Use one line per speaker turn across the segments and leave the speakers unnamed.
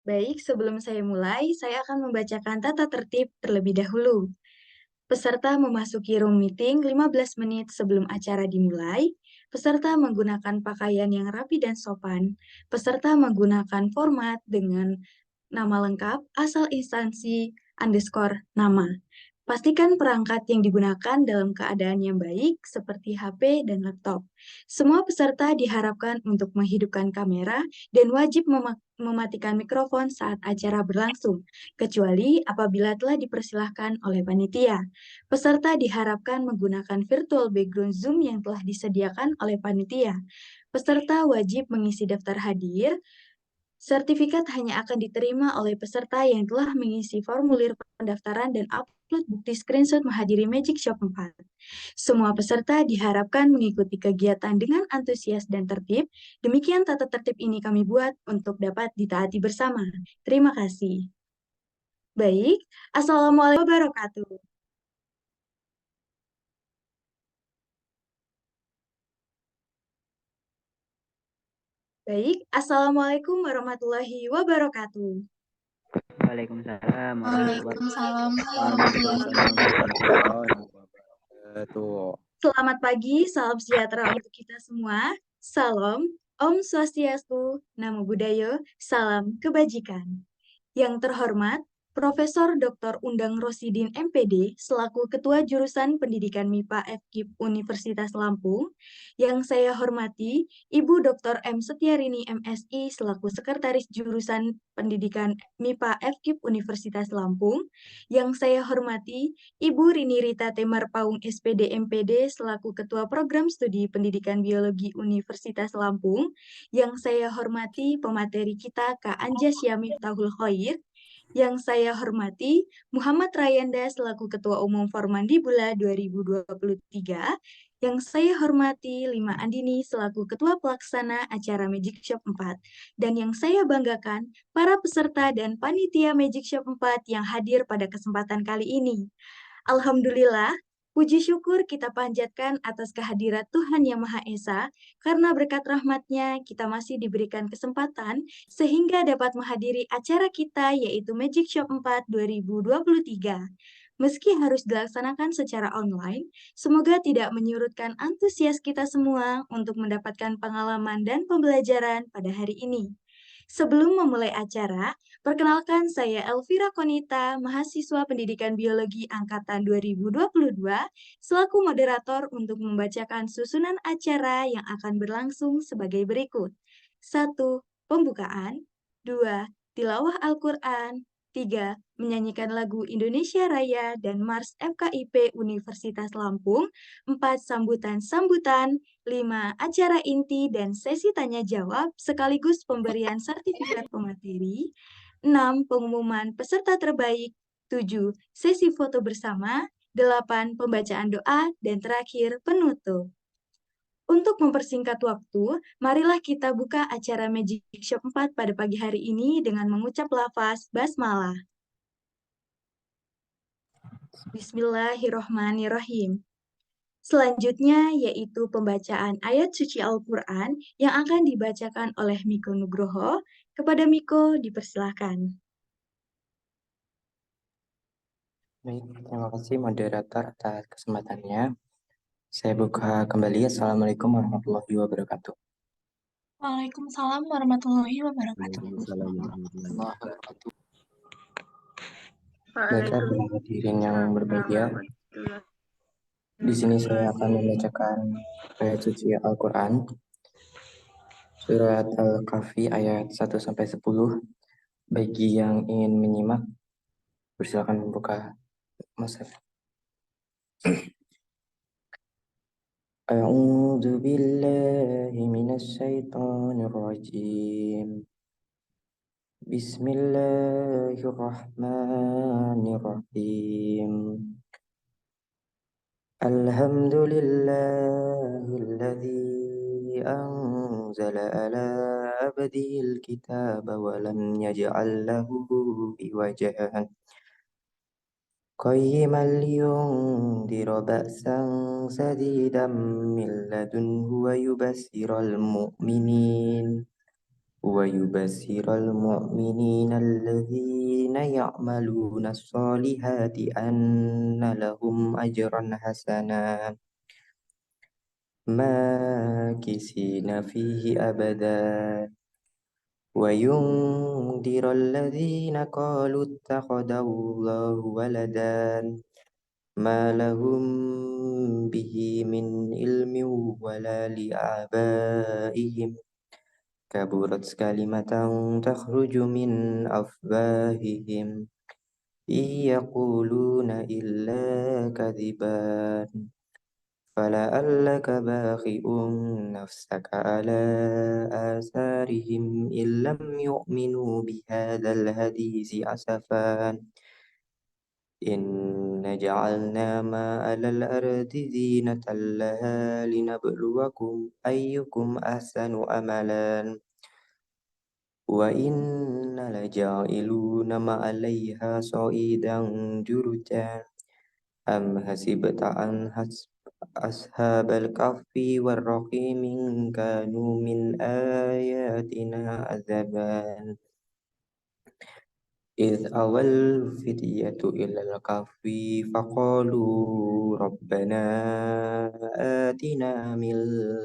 Baik, sebelum saya mulai, saya akan membacakan tata tertib terlebih dahulu. Peserta memasuki room meeting 15 menit sebelum acara dimulai. Peserta menggunakan pakaian yang rapi dan sopan. Peserta menggunakan format dengan nama lengkap, asal instansi, underscore nama. Pastikan perangkat yang digunakan dalam keadaan yang baik, seperti HP dan laptop. Semua peserta diharapkan untuk menghidupkan kamera dan wajib mematikan mikrofon saat acara berlangsung, kecuali apabila telah dipersilahkan oleh panitia. Peserta diharapkan menggunakan virtual background Zoom yang telah disediakan oleh panitia. Peserta wajib mengisi daftar hadir. Sertifikat hanya akan diterima oleh peserta yang telah mengisi formulir pendaftaran dan upload bukti screenshot menghadiri Magic Shop 4. Semua peserta diharapkan mengikuti kegiatan dengan antusias dan tertib. Demikian tata tertib ini kami buat untuk dapat ditaati bersama. Terima kasih. Baik, Assalamualaikum warahmatullahi wabarakatuh. Baik, Assalamualaikum warahmatullahi wabarakatuh.
Waalaikumsalam warahmatullahi
Waalaikumsalam
wabarakatuh.
warahmatullahi wabarakatuh.
Selamat pagi, salam sejahtera untuk kita semua. Salam, Om Swastiastu, Namo Buddhaya, salam kebajikan. Yang terhormat, Profesor Dr. Undang Rosidin MPD selaku Ketua Jurusan Pendidikan MIPA FKIP Universitas Lampung. Yang saya hormati, Ibu Dr. M. Setiarini MSI selaku Sekretaris Jurusan Pendidikan MIPA FKIP Universitas Lampung. Yang saya hormati, Ibu Rini Rita Temar Paung SPD MPD selaku Ketua Program Studi Pendidikan Biologi Universitas Lampung. Yang saya hormati pemateri kita Kak Anja Syamif Tahul Khoir. Yang saya hormati Muhammad Rayanda selaku Ketua Umum Formandibula 2023. Yang saya hormati Lima Andini selaku Ketua Pelaksana acara Magic Shop 4. Dan yang saya banggakan para peserta dan panitia Magic Shop 4 yang hadir pada kesempatan kali ini. Alhamdulillah, puji syukur kita panjatkan atas kehadirat Tuhan Yang Maha Esa, karena berkat rahmat-Nya kita masih diberikan kesempatan sehingga dapat menghadiri acara kita yaitu Magic Shop 4 2023. Meski harus dilaksanakan secara online, semoga tidak menyurutkan antusias kita semua untuk mendapatkan pengalaman dan pembelajaran pada hari ini. Sebelum memulai acara, perkenalkan saya Elvira Konita, mahasiswa Pendidikan Biologi Angkatan 2022, selaku moderator untuk membacakan susunan acara yang akan berlangsung sebagai berikut. 1. Pembukaan. 2. Tilawah Al-Quran. 3. Menyanyikan lagu Indonesia Raya dan Mars FKIP Universitas Lampung. 4. Sambutan-sambutan. 5. Acara inti dan sesi tanya-jawab sekaligus pemberian sertifikat pemateri. 6. Pengumuman peserta terbaik. 7. Sesi foto bersama. 8. Pembacaan doa. Dan terakhir, penutup. Untuk mempersingkat waktu, marilah kita buka acara Magic Shop 4 pada pagi hari ini dengan mengucap lafaz basmalah. Bismillahirrohmanirrohim. Selanjutnya yaitu pembacaan ayat suci Al-Quran yang akan dibacakan oleh Miko Nugroho. Kepada Miko dipersilahkan.
Baik, terima kasih moderator atas kesempatannya. Saya buka kembali. Assalamualaikum warahmatullahi wabarakatuh.
Waalaikumsalam warahmatullahi wabarakatuh.
Waalaikumsalam warahmatullahi wabarakatuh.
Baiklah, para hadirin yang berbahagia, di sini saya akan membacakan ayat suci Al-Quran, surat Al-Kahfi ayat 1-10. Bagi yang ingin menyimak, persilakan membuka masa. A'udzu billahi minasy syaithanir rajim. Bismillahirrahmanirrahim. Alhamdulillahilladzi anzala ala abdihil kitaba wa lam yaj'al lahu iwajan qayyiman liyundira ba'san sadidan min ladunhu wa yubassiral mu'minin. ويبشر المؤمنين الذين يعملون الصالحات أن لهم أجرا حسنا ماكثين فيه أبدا وينذر الذين قالوا اتخذ الله ولدا ما لهم به من علم ولا لآبائهم كبرت كلمة تخرج من أفواههم إن يقولون إلا كذبا فلعلك باخع نفسك على آثارهم إن لم يؤمنوا بهذا الحديث أسفا إن جعلنا ما على الأرض زينة لها لنبلوكم أيكم أحسن أملا وإنا لجاعلون ما عليها صعيدا جرزا أم حسبت أن أصحاب الكهف والرقيم كانوا من آياتنا عذبا إذ أوى الفتية إلى الكهف فقالوا ربنا آتنا من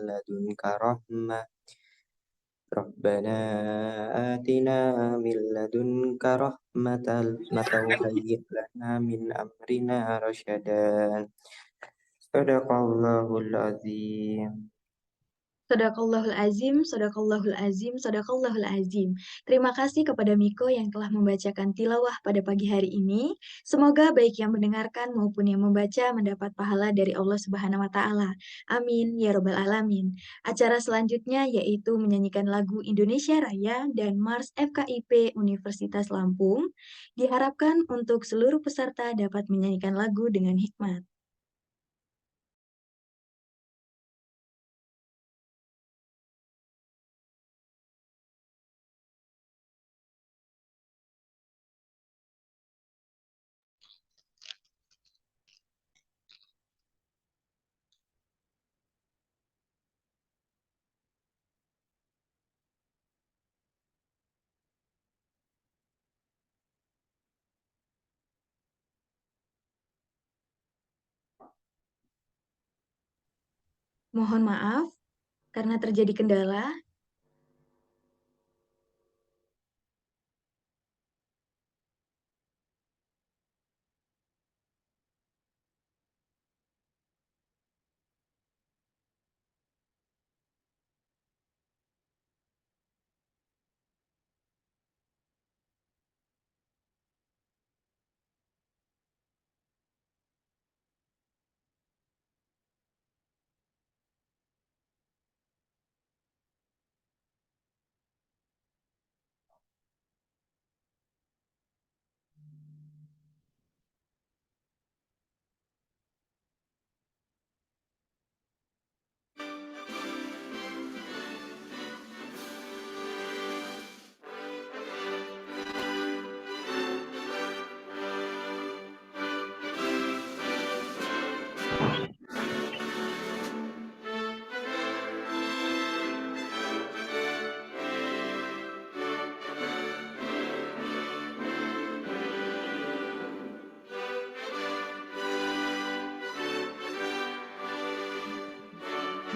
لدنك رحمة وهيئ لنا من أمرنا رشدا صدق الله العظيم.
Sadaqallahul azim, sadaqallahul azim, sadaqallahul azim. Terima kasih kepada Miko yang telah membacakan tilawah pada pagi hari ini. Semoga baik yang mendengarkan maupun yang membaca mendapat pahala dari Allah Subhanahu wa taala. Amin ya rabbal alamin. Acara selanjutnya yaitu menyanyikan lagu Indonesia Raya dan Mars FKIP Universitas Lampung. Diharapkan untuk seluruh peserta dapat menyanyikan lagu dengan hikmat. Mohon maaf karena terjadi kendala.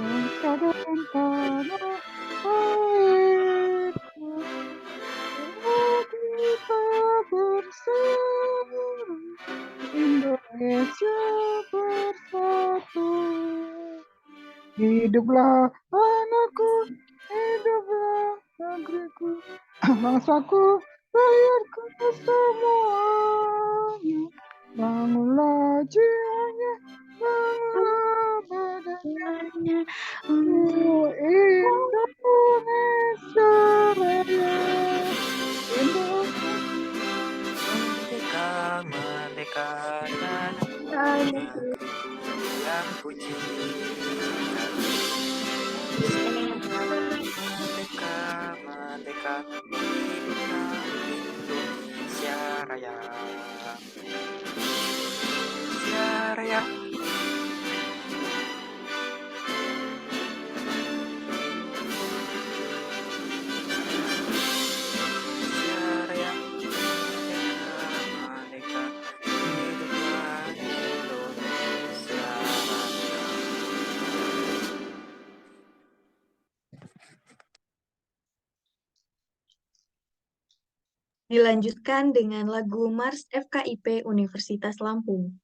Mencadangkan tanah airku, kita bersatu, Indonesia bersatu. Hiduplah anakku, hiduplah negeriku, bangsaku, rakyatku semuanya. Bangunlah jiwanya, bangunlah badannya, untuk Indonesia Raya.
Merdeka, merdeka, tanah yang ku cinta. Merdeka, merdeka, hiduplah Indonesia Raya. Indonesia Raya.
Dilanjutkan dengan lagu Mars FKIP Universitas Lampung.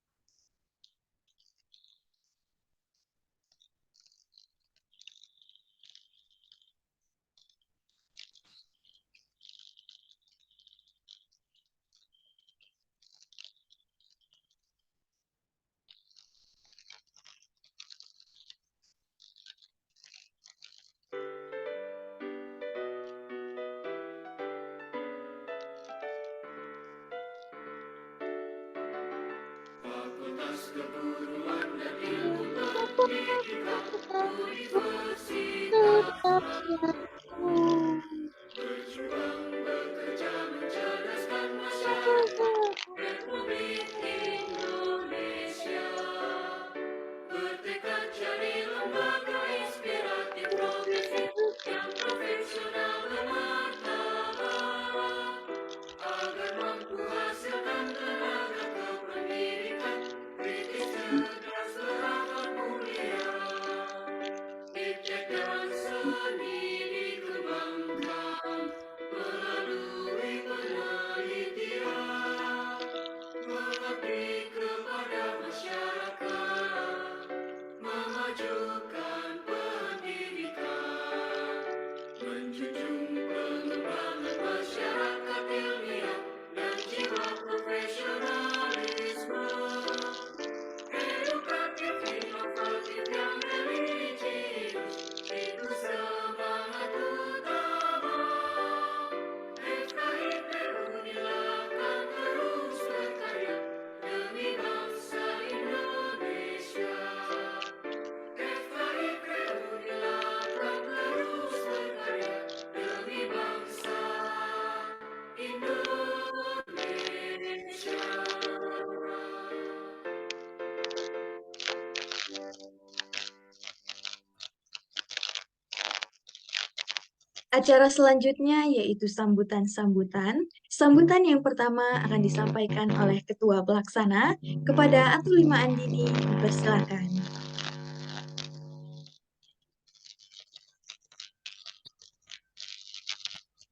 Acara selanjutnya yaitu sambutan-sambutan. Sambutan yang pertama akan disampaikan oleh Ketua Pelaksana kepada Atu 5 Andini, dipersilakan.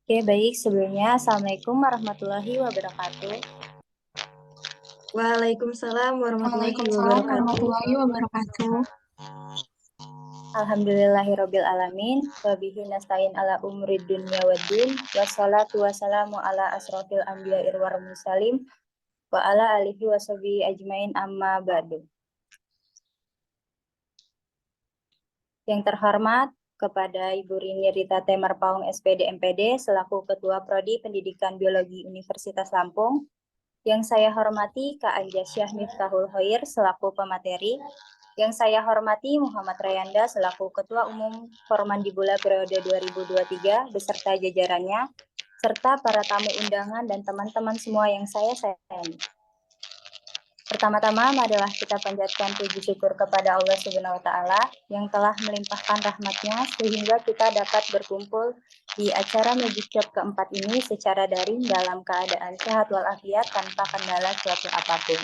Oke, baik. Sebelumnya, Assalamualaikum warahmatullahi wabarakatuh.
Waalaikumsalam warahmatullahi
Waalaikumsalam
wabarakatuh.
warahmatullahi wabarakatuh.
Alhamdulillahirabbil alamin, wa bihi nasta'in ala umrid dunya waddin, wassalatu wassalamu ala asrofil anbiya'i wal mursalin, wa ala alihi wa sahbihi ajmain amma ba'du. Yang terhormat kepada Ibu Rini Rita Temar Paung SPD MPD selaku Ketua Prodi Pendidikan Biologi Universitas Lampung. Yang saya hormati Kak Anjasyah Miftahul Khair selaku pemateri. Yang saya hormati Muhammad Rayanda selaku Ketua Umum Formandibula periode 2023 beserta jajarannya, serta para tamu undangan dan teman-teman semua yang saya sayangi. Pertama-tama, marilah kita panjatkan puji syukur kepada Allah Subhanahu wa Ta'ala yang telah melimpahkan rahmat-Nya sehingga kita dapat berkumpul di acara Magic Shop keempat ini secara daring dalam keadaan sehat walafiat tanpa kendala suatu apapun.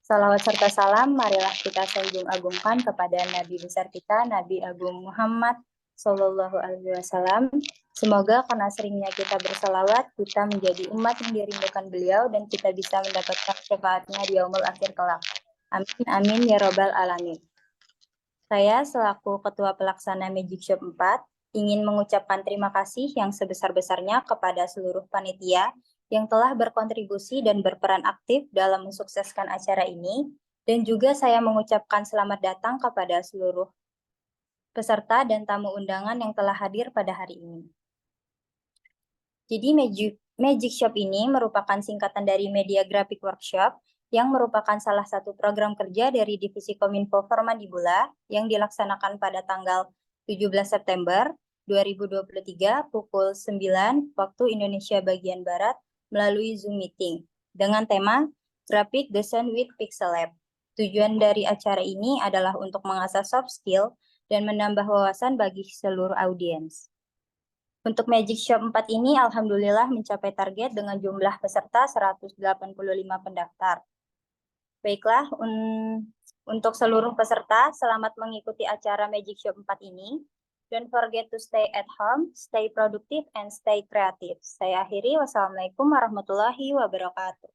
Salawat serta salam, marilah kita sanjung agungkan kepada Nabi besar kita, Nabi Agung Muhammad Sallallahu Alaihi Wasallam. Semoga karena seringnya kita bersalawat, kita menjadi umat yang dirindukan beliau dan kita bisa mendapatkan syafaatnya di yaumul akhir kelak. Amin, amin, ya robbal alamin. Saya selaku Ketua Pelaksana Magic Shop 4 ingin mengucapkan terima kasih yang sebesar-besarnya kepada seluruh panitia yang telah berkontribusi dan berperan aktif dalam mensukseskan acara ini, dan juga saya mengucapkan selamat datang kepada seluruh peserta dan tamu undangan yang telah hadir pada hari ini. Jadi Magic Shop ini merupakan singkatan dari Media Graphic Workshop yang merupakan salah satu program kerja dari Divisi Kominfo Formandibula yang dilaksanakan pada tanggal 17 September 2023 pukul 9 waktu Indonesia bagian Barat melalui Zoom Meeting dengan tema Graphic Design with Pixel Lab. Tujuan dari acara ini adalah untuk mengasah soft skill dan menambah wawasan bagi seluruh audiens. Untuk Magic Shop 4 ini alhamdulillah mencapai target dengan jumlah peserta 185 pendaftar. Baiklah, untuk seluruh peserta, selamat mengikuti acara Magic Shop 4 ini. Don't forget to stay at home, stay productive, and stay creative. Saya akhiri. Wassalamualaikum warahmatullahi wabarakatuh.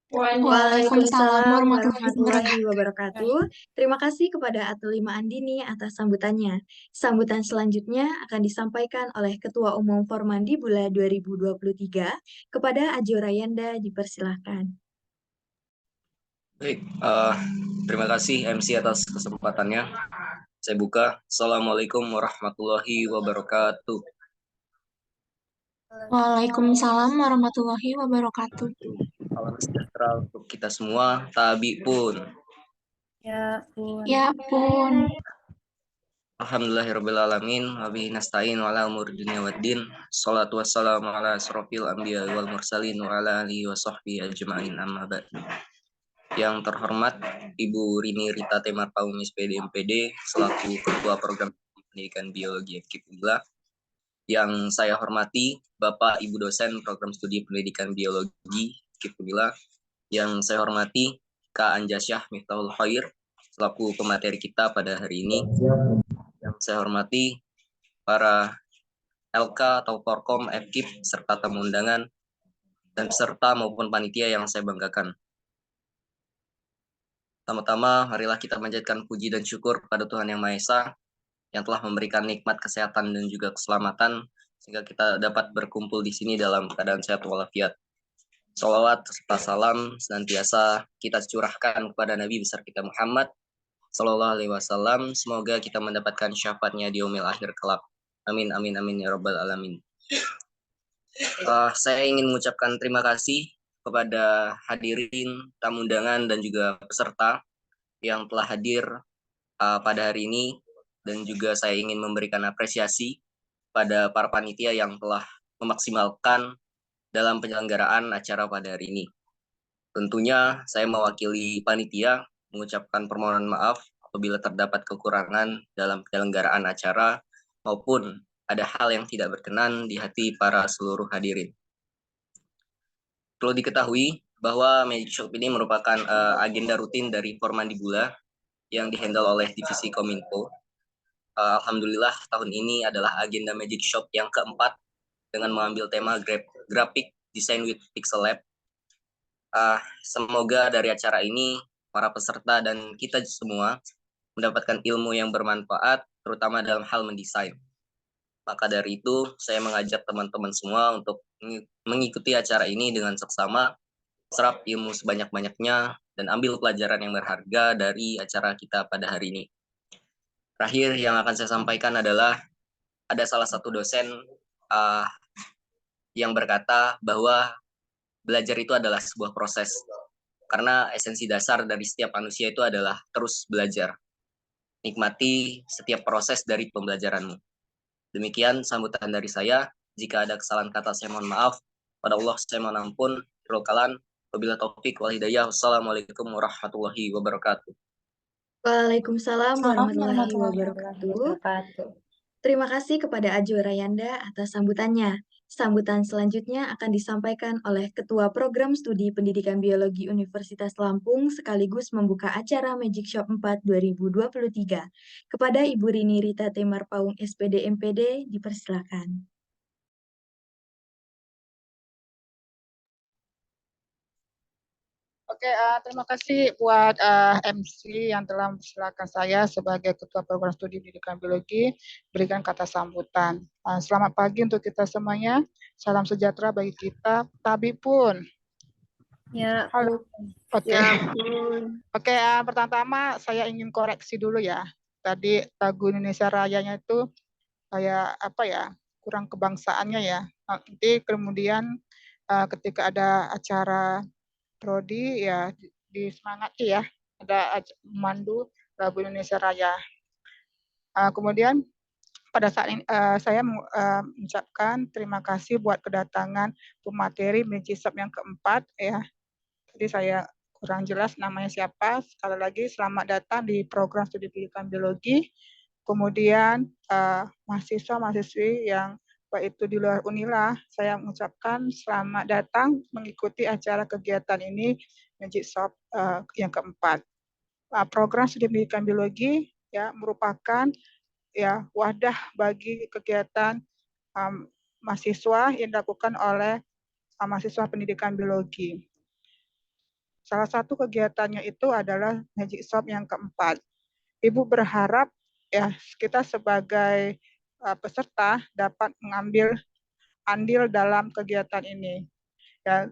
Waalaikumsalam
warahmatullahi
warahmatullahi wabarakatuh. Terima kasih kepada Atelima Andini atas sambutannya. Sambutan selanjutnya akan disampaikan oleh Ketua Umum Formandibula 2023 kepada Ajo Rayanda, dipersilahkan.
Baik, terima kasih MC atas kesempatannya. Saya buka. Assalamualaikum warahmatullahi wabarakatuh.
Waalaikumsalam warahmatullahi wabarakatuh.
Salam sejahtera untuk kita semua. Tabi pun.
Ya pun.
Ya pun.
Alhamdulillahirrahmanirrahim. Wabihi nasta'in wa ala umur dunia waddin. Salatu wassalamu ala asrofil anbiya wal mursalin wa ala alihi wa sahbihi ajma'in amma ba'd. Yang terhormat Ibu Rini Rita Temar Paung SPD MPD selaku Ketua Program Pendidikan Biologi FKIP. Yang saya hormati Bapak Ibu dosen Program Studi Pendidikan Biologi FKIP. Yang saya hormati Kak Anjasyah Miftahul Khair selaku pemateri kita pada hari ini. Yang saya hormati para LK atau Porkom FKIP serta tamu undangan dan peserta maupun panitia yang saya banggakan. Pertama-tama, marilah kita panjatkan puji dan syukur kepada Tuhan Yang Maha Esa yang telah memberikan nikmat kesehatan dan juga keselamatan sehingga kita dapat berkumpul di sini dalam keadaan sehat walafiat. Sholawat serta salam senantiasa kita curahkan kepada Nabi besar kita Muhammad Sallallahu Alaihi Wasallam. Semoga kita mendapatkan syafaatnya di yaumil akhir kelak. Amin amin amin ya rabbal alamin. Saya ingin mengucapkan terima kasih kepada hadirin, tamu undangan, dan juga peserta yang telah hadir pada hari ini. Dan juga saya ingin memberikan apresiasi pada para panitia yang telah memaksimalkan dalam penyelenggaraan acara pada hari ini. Tentunya saya mewakili panitia mengucapkan permohonan maaf apabila terdapat kekurangan dalam penyelenggaraan acara maupun ada hal yang tidak berkenan di hati para seluruh hadirin. Perlu diketahui bahwa Magic Shop ini merupakan agenda rutin dari Formandibula yang dihandle oleh Divisi Kominfo. Alhamdulillah tahun ini adalah agenda Magic Shop yang keempat dengan mengambil tema Graphic Design with Pixel Lab. Semoga dari acara ini para peserta dan kita semua mendapatkan ilmu yang bermanfaat, terutama dalam hal mendesain. Maka dari itu, saya mengajak teman-teman semua untuk mengikuti acara ini dengan seksama, serap ilmu sebanyak-banyaknya, dan ambil pelajaran yang berharga dari acara kita pada hari ini. Terakhir yang akan saya sampaikan adalah ada salah satu dosen yang berkata bahwa belajar itu adalah sebuah proses. Karena esensi dasar dari setiap manusia itu adalah terus belajar. Nikmati setiap proses dari pembelajaranmu. Demikian sambutan dari saya. Jika ada kesalahan kata saya mohon maaf. Pada Allah saya mohon ampun. Wabillahi taufik wal hidayah. Wassalamualaikum warahmatullahi wabarakatuh.
Waalaikumsalam warahmatullahi
Warahmatullahi
wabarakatuh.
wabarakatuh.
Terima kasih kepada Ajo Rayanda atas sambutannya. Sambutan selanjutnya akan disampaikan oleh Ketua Program Studi Pendidikan Biologi Universitas Lampung sekaligus membuka acara Magic Shop 4 2023. Kepada Ibu Rini Rita Temar Paung SPD MPD, dipersilakan.
Oke, terima kasih buat MC yang telah mempersilahkan saya sebagai Ketua Program Studi Pendidikan Biologi berikan kata sambutan. Selamat pagi untuk kita semuanya. Salam sejahtera bagi kita. Tabi pun.
Ya
Halo.
pun.
Oke.
Ya pun.
Oke, pertama-tama saya ingin koreksi dulu ya. Tadi lagu Indonesia Rayanya itu kayak apa ya? Kurang kebangsaannya ya. Nanti kemudian ketika ada acara prodi ya disemangati ya, ada memandu lagu Indonesia Raya. Kemudian pada saat ini saya mengucapkan terima kasih buat kedatangan pemateri Magic Shop yang keempat ya. Jadi saya kurang jelas namanya siapa. Sekali lagi selamat datang di program studi pendidikan biologi. Kemudian mahasiswa-mahasiswi yang baik itu di luar Unila, saya mengucapkan selamat datang mengikuti acara kegiatan ini Magic Shop yang keempat. Program studi pendidikan biologi ya merupakan ya wadah bagi kegiatan mahasiswa yang dilakukan oleh mahasiswa pendidikan biologi. Salah satu kegiatannya itu adalah Magic Shop yang keempat. Ibu berharap ya kita sebagai peserta dapat mengambil andil dalam kegiatan ini. Ya,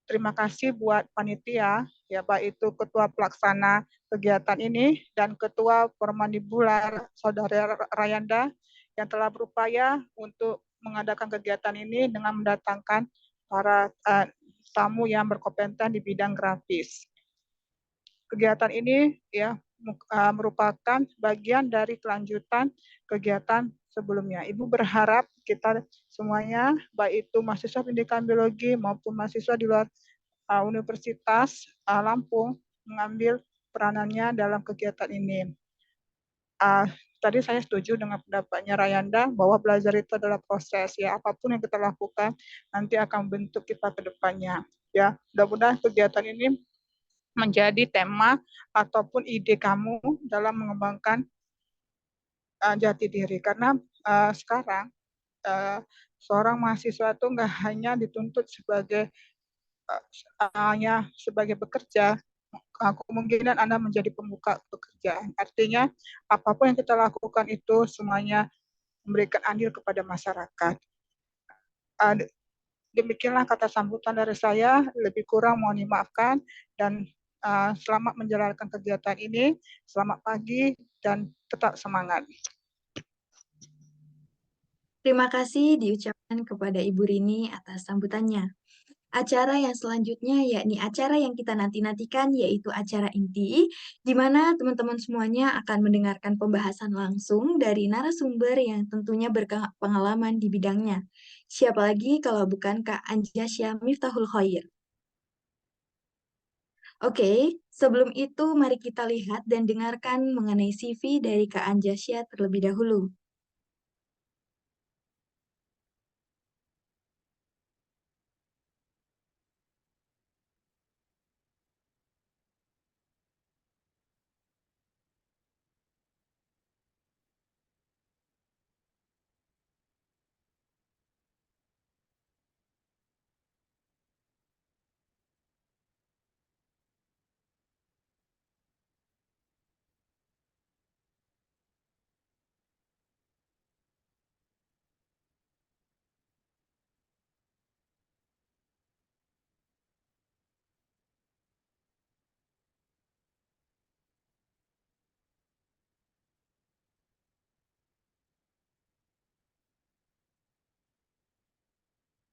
terima kasih buat panitia, ya baik itu ketua pelaksana kegiatan ini dan ketua Permandibular Saudara Rayanda yang telah berupaya untuk mengadakan kegiatan ini dengan mendatangkan para tamu yang berkompeten di bidang grafis. Kegiatan ini ya merupakan bagian dari kelanjutan kegiatan sebelumnya. Ibu berharap kita semuanya, baik itu mahasiswa pendidikan biologi maupun mahasiswa di luar Universitas Lampung, mengambil peranannya dalam kegiatan ini. Tadi saya setuju dengan pendapatnya Rayanda bahwa belajar itu adalah proses, ya apapun yang kita lakukan nanti akan membentuk kita ke depannya. Ya, mudah-mudahan kegiatan ini menjadi tema ataupun ide kamu dalam mengembangkan jati diri, karena sekarang seorang mahasiswa itu nggak hanya dituntut sebagai hanya sebagai bekerja, kemungkinan Anda menjadi pembuka pekerjaan. Artinya apapun yang kita lakukan itu semuanya memberikan andil kepada masyarakat. Demikianlah kata sambutan dari saya, lebih kurang mohon dimaafkan, dan selamat menjalankan kegiatan ini, selamat pagi, dan tetap semangat.
Terima kasih diucapkan kepada Ibu Rini atas sambutannya. Acara yang selanjutnya yakni acara yang kita nanti-nantikan, yaitu acara inti, di mana teman-teman semuanya akan mendengarkan pembahasan langsung dari narasumber yang tentunya berpengalaman di bidangnya. Siapa lagi kalau bukan Kak Anjasya Miftahul Khair. Oke, sebelum itu mari kita lihat dan dengarkan mengenai CV dari Kak Anjasya terlebih dahulu.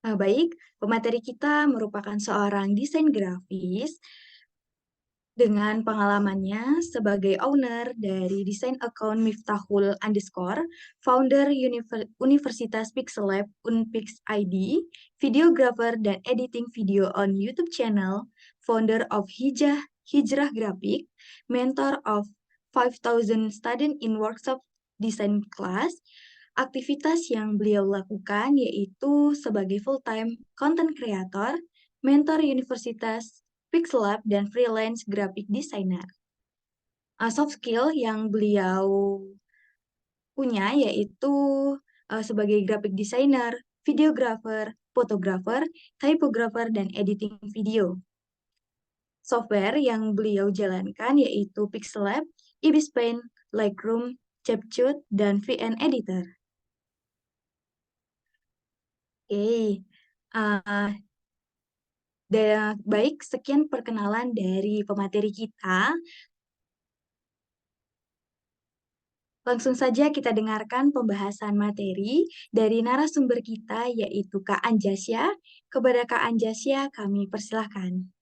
Baik, pemateri kita merupakan seorang desain grafis dengan pengalamannya sebagai owner dari desain account Miftahul _ founder Universitas Pixel Lab Unpix ID, videographer dan editing video on YouTube channel, founder of Hijrah Graphic, mentor of 5,000 student in workshop design class. Aktivitas yang beliau lakukan yaitu sebagai full-time content creator, mentor Universitas Pixel Lab, dan freelance graphic designer. Soft skill yang beliau punya yaitu sebagai graphic designer, videographer, fotografer, typographer, dan editing video. Software yang beliau jalankan yaitu Pixel Lab, Ibis Paint, Lightroom, CapCut, dan VN Editor. Oke, baik, sekian perkenalan dari pemateri kita. Langsung saja kita dengarkan pembahasan materi dari narasumber kita, yaitu Kak Anjasya. Kepada Kak Anjasya, kami persilahkan.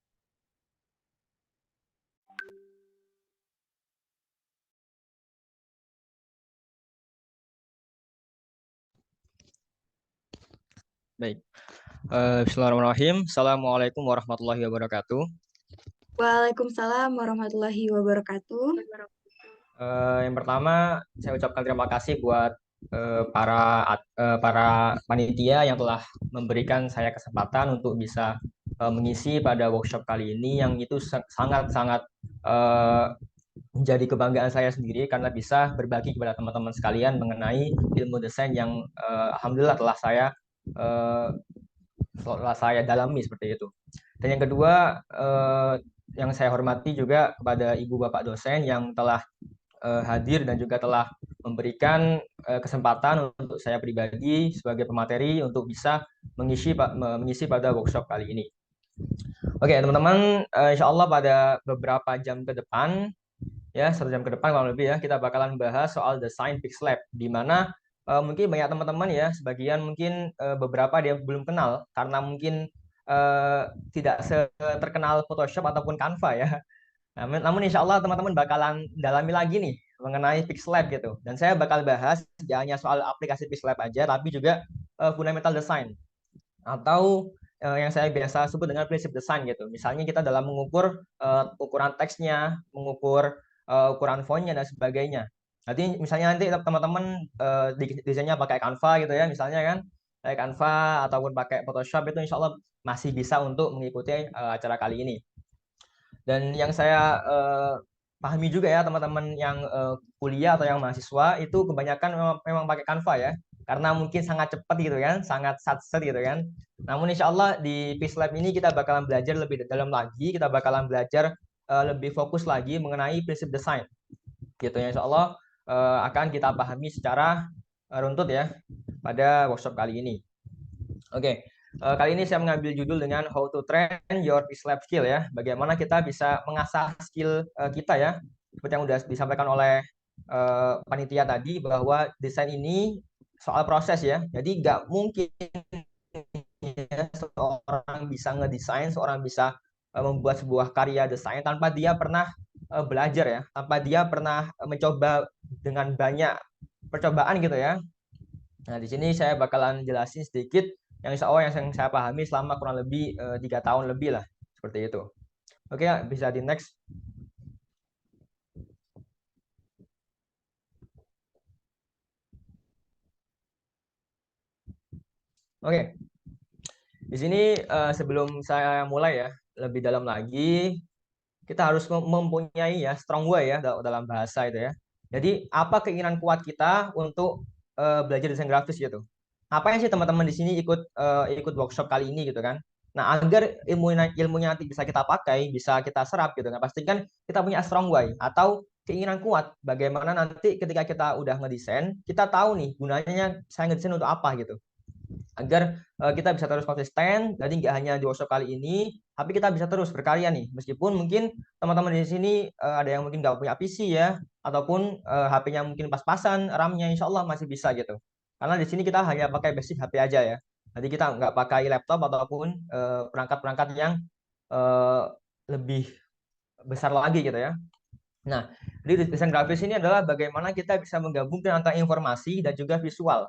Baik. Bismillahirrahmanirrahim. Assalamualaikum warahmatullahi wabarakatuh.
Waalaikumsalam warahmatullahi wabarakatuh.
Yang pertama, saya ucapkan terima kasih buat para panitia yang telah memberikan saya kesempatan untuk bisa mengisi pada workshop kali ini, yang itu sangat-sangat menjadi kebanggaan saya sendiri karena bisa berbagi kepada teman-teman sekalian mengenai ilmu desain yang alhamdulillah telah saya dalami seperti itu. Dan yang kedua, yang saya hormati juga kepada ibu bapak dosen yang telah hadir dan juga telah memberikan kesempatan untuk saya pribadi sebagai pemateri untuk bisa mengisi pada workshop kali ini. Oke, teman-teman, insya Allah pada beberapa jam ke depan, ya 1 jam ke depan kurang lebih ya, kita bakalan bahas soal desain Pixlab, di mana mungkin banyak teman-teman ya, sebagian mungkin beberapa dia belum kenal karena mungkin tidak terkenal Photoshop ataupun Canva ya. Namun insya Allah teman-teman bakalan dalami lagi nih mengenai Pixlab gitu. Dan saya bakal bahas tidak hanya soal aplikasi Pixlab aja, tapi juga fundamental design atau yang saya biasa sebut dengan prinsip desain gitu. Misalnya kita dalam mengukur ukuran teksnya, mengukur ukuran fontnya dan sebagainya. Nanti misalnya nanti teman-teman desainnya pakai Canva gitu ya, misalnya kan pakai Canva ataupun pakai Photoshop itu insya Allah masih bisa untuk mengikuti acara kali ini. Dan yang saya pahami juga ya teman-teman yang kuliah atau yang mahasiswa itu kebanyakan memang pakai Canva ya, karena mungkin sangat cepat gitu kan, sangat satset gitu kan. Namun insya Allah di Pixlab ini kita bakalan belajar lebih dalam lagi, kita bakalan belajar lebih fokus lagi mengenai prinsip desain gitu ya. Insya Allah akan kita pahami secara runtut ya pada workshop kali ini. Oke. Kali ini saya mengambil judul dengan How to Train Your Pixlab Skill ya. Bagaimana kita bisa mengasah skill kita ya. Seperti yang sudah disampaikan oleh panitia tadi bahwa desain ini soal proses ya. Jadi nggak mungkin ya, seorang bisa ngedesain, seorang bisa membuat sebuah karya desain tanpa dia pernah belajar ya, tanpa dia pernah mencoba dengan banyak percobaan gitu ya. Nah, di sini saya bakalan jelasin sedikit yang insya Allah yang saya pahami selama kurang lebih 3 tahun lebih lah, seperti itu. Oke, bisa di next. Oke, di sini sebelum saya mulai ya lebih dalam lagi, kita harus mempunyai ya strong way ya dalam bahasa itu ya. Jadi apa keinginan kuat kita untuk belajar desain grafis gitu? Apa yang sih teman-teman di sini ikut workshop kali ini gitu kan? Nah, agar ilmunya nanti bisa kita pakai, bisa kita serap gitu kan. Pastikan kita punya strong way atau keinginan kuat bagaimana nanti ketika kita udah ngedesain, kita tahu nih gunanya saya ngedesain untuk apa gitu. Agar kita bisa terus konsisten, jadi nggak hanya di workshop kali ini, tapi kita bisa terus berkarya nih. Meskipun mungkin teman-teman di sini ada yang mungkin nggak punya PC ya, ataupun HP-nya mungkin pas-pasan, RAM-nya insya Allah masih bisa gitu. Karena di sini kita hanya pakai basic HP aja ya. Jadi kita nggak pakai laptop ataupun perangkat-perangkat yang lebih besar lagi gitu ya. Nah, jadi desain grafis ini adalah bagaimana kita bisa menggabungkan antara informasi dan juga visual.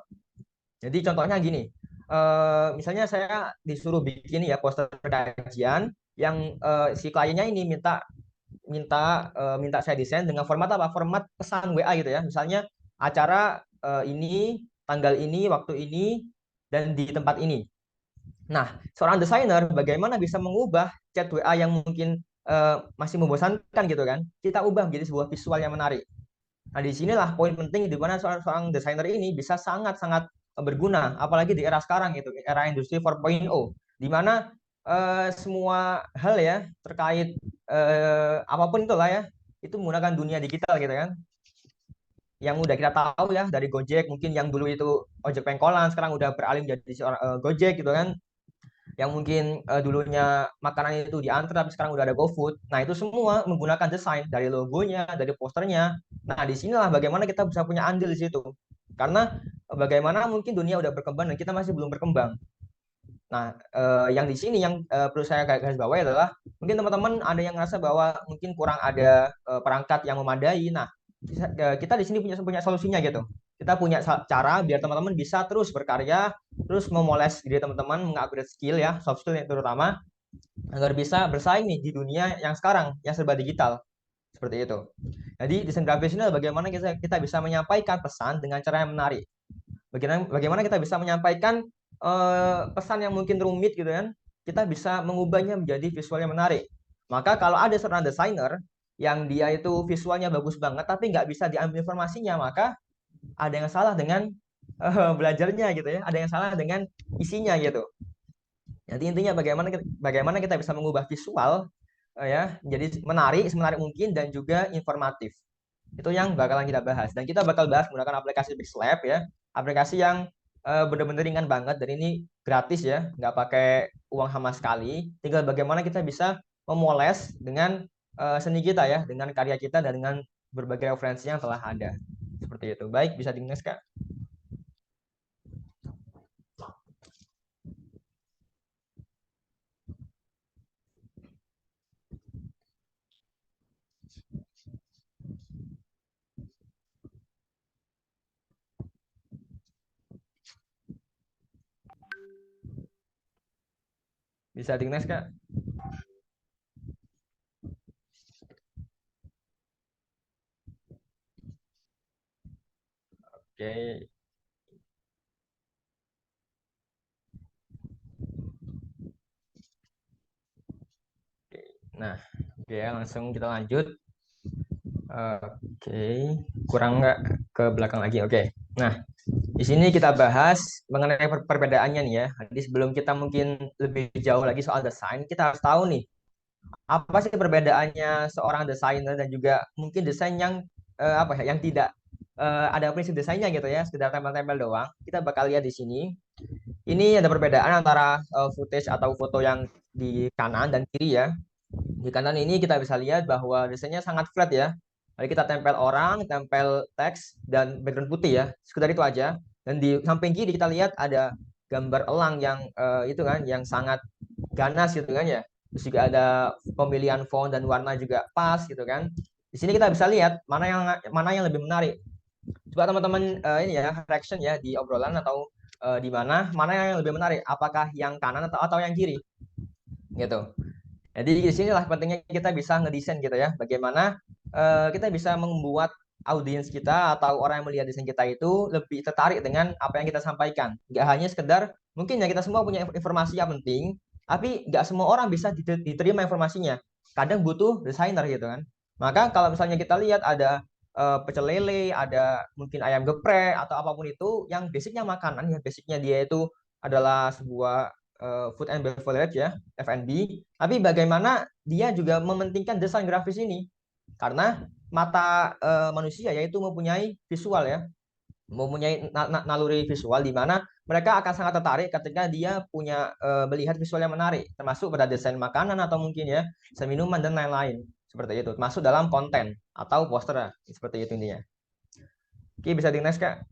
Jadi contohnya gini, misalnya saya disuruh bikin ya poster kajian yang si kliennya ini minta saya desain dengan format apa? Format pesan WA gitu ya. Misalnya acara ini, tanggal ini, waktu ini, dan di tempat ini. Nah, seorang desainer bagaimana bisa mengubah chat WA yang mungkin masih membosankan gitu kan? Kita ubah menjadi sebuah visual yang menarik. Nah, di sinilah poin penting di mana seorang desainer ini bisa sangat-sangat berguna, apalagi di era sekarang itu, era industri 4.0, di mana semua hal ya terkait apapun itulah ya, itu menggunakan dunia digital gitu kan. Yang udah kita tahu ya dari Gojek, mungkin yang dulu itu ojek pengkolan, sekarang udah beralih jadi seorang Gojek gitu kan. Yang mungkin dulunya makanan itu diantar tapi sekarang udah ada GoFood. Nah, itu semua menggunakan desain dari logonya, dari posternya. Nah, di sinilah bagaimana kita bisa punya andil di situ. Karena bagaimana mungkin dunia udah berkembang dan kita masih belum berkembang. Nah, yang di sini yang perlu saya garis bawahi adalah mungkin teman-teman ada yang ngerasa bahwa mungkin kurang ada perangkat yang memadai. Nah, kita di sini punya solusinya gitu. Kita punya cara biar teman-teman bisa terus berkarya, terus memoles diri teman-teman, mengupgrade skill ya, soft skill yang terutama, agar bisa bersaing nih di dunia yang sekarang, yang serba digital. Seperti itu. Jadi desain grafis ini bagaimana kita bisa menyampaikan pesan dengan cara yang menarik. Bagaimana kita bisa menyampaikan pesan yang mungkin rumit gitu kan, kita bisa mengubahnya menjadi visual yang menarik. Maka kalau ada seorang desainer yang dia itu visualnya bagus banget tapi nggak bisa diambil informasinya, maka ada yang salah dengan belajarnya gitu ya, ada yang salah dengan isinya gitu. Jadi intinya bagaimana kita bisa mengubah visual ya jadi semenarik mungkin dan juga informatif. Itu yang bakalan kita bahas, dan kita bakal bahas menggunakan aplikasi Pixlab ya, aplikasi yang benar-benar ringan banget dan ini gratis ya, nggak pakai uang sama sekali. Tinggal bagaimana kita bisa memoles dengan seni kita ya, dengan karya kita dan dengan berbagai referensi yang telah ada. Seperti itu. Baik, bisa di-next Kak. Bisa di-next Kak. Oke. Nah, oke langsung kita lanjut. Oke, kurang nggak ke belakang lagi. Oke. Nah, di sini kita bahas mengenai perbedaannya nih ya. Jadi sebelum kita mungkin lebih jauh lagi soal desain, kita harus tahu nih apa sih perbedaannya seorang desainer dan juga mungkin desain yang apa ya, yang tidak ada prinsip desainnya gitu ya, sekedar tempel-tempel doang. Kita bakal lihat di sini. Ini ada perbedaan antara footage atau foto yang di kanan dan kiri ya. Di kanan ini kita bisa lihat bahwa desainnya sangat flat ya. Lalu kita tempel orang, tempel teks, dan background putih ya. Sekedar itu aja. Dan di samping kiri kita lihat ada gambar elang yang itu kan, yang sangat ganas gitu kan ya. Terus juga ada pemilihan font dan warna juga pas gitu kan. Di sini kita bisa lihat mana yang lebih menarik. Coba teman-teman ini ya, reaction ya di obrolan atau di mana yang lebih menarik. Apakah yang kanan atau yang kiri? Gitu. Jadi di sinilah pentingnya kita bisa ngedesain gitu ya. Bagaimana kita bisa membuat audiens kita atau orang yang melihat desain kita itu lebih tertarik dengan apa yang kita sampaikan. Nggak hanya sekedar, mungkin ya kita semua punya informasi yang penting, tapi nggak semua orang bisa diterima informasinya. Kadang butuh desainer gitu kan. Maka kalau misalnya kita lihat ada pecel lele, ada mungkin ayam geprek atau apapun itu yang basicnya makanan, yang basicnya dia itu adalah sebuah food and beverage ya, F&B. Tapi bagaimana dia juga mementingkan desain grafis ini? Karena mata manusia yaitu mempunyai visual ya, mempunyai naluri visual di mana mereka akan sangat tertarik ketika dia punya melihat visual yang menarik, termasuk pada desain makanan atau mungkin ya desain minuman dan lain-lain seperti itu, masuk dalam konten atau poster seperti itu intinya. Oke, bisa di next Kak.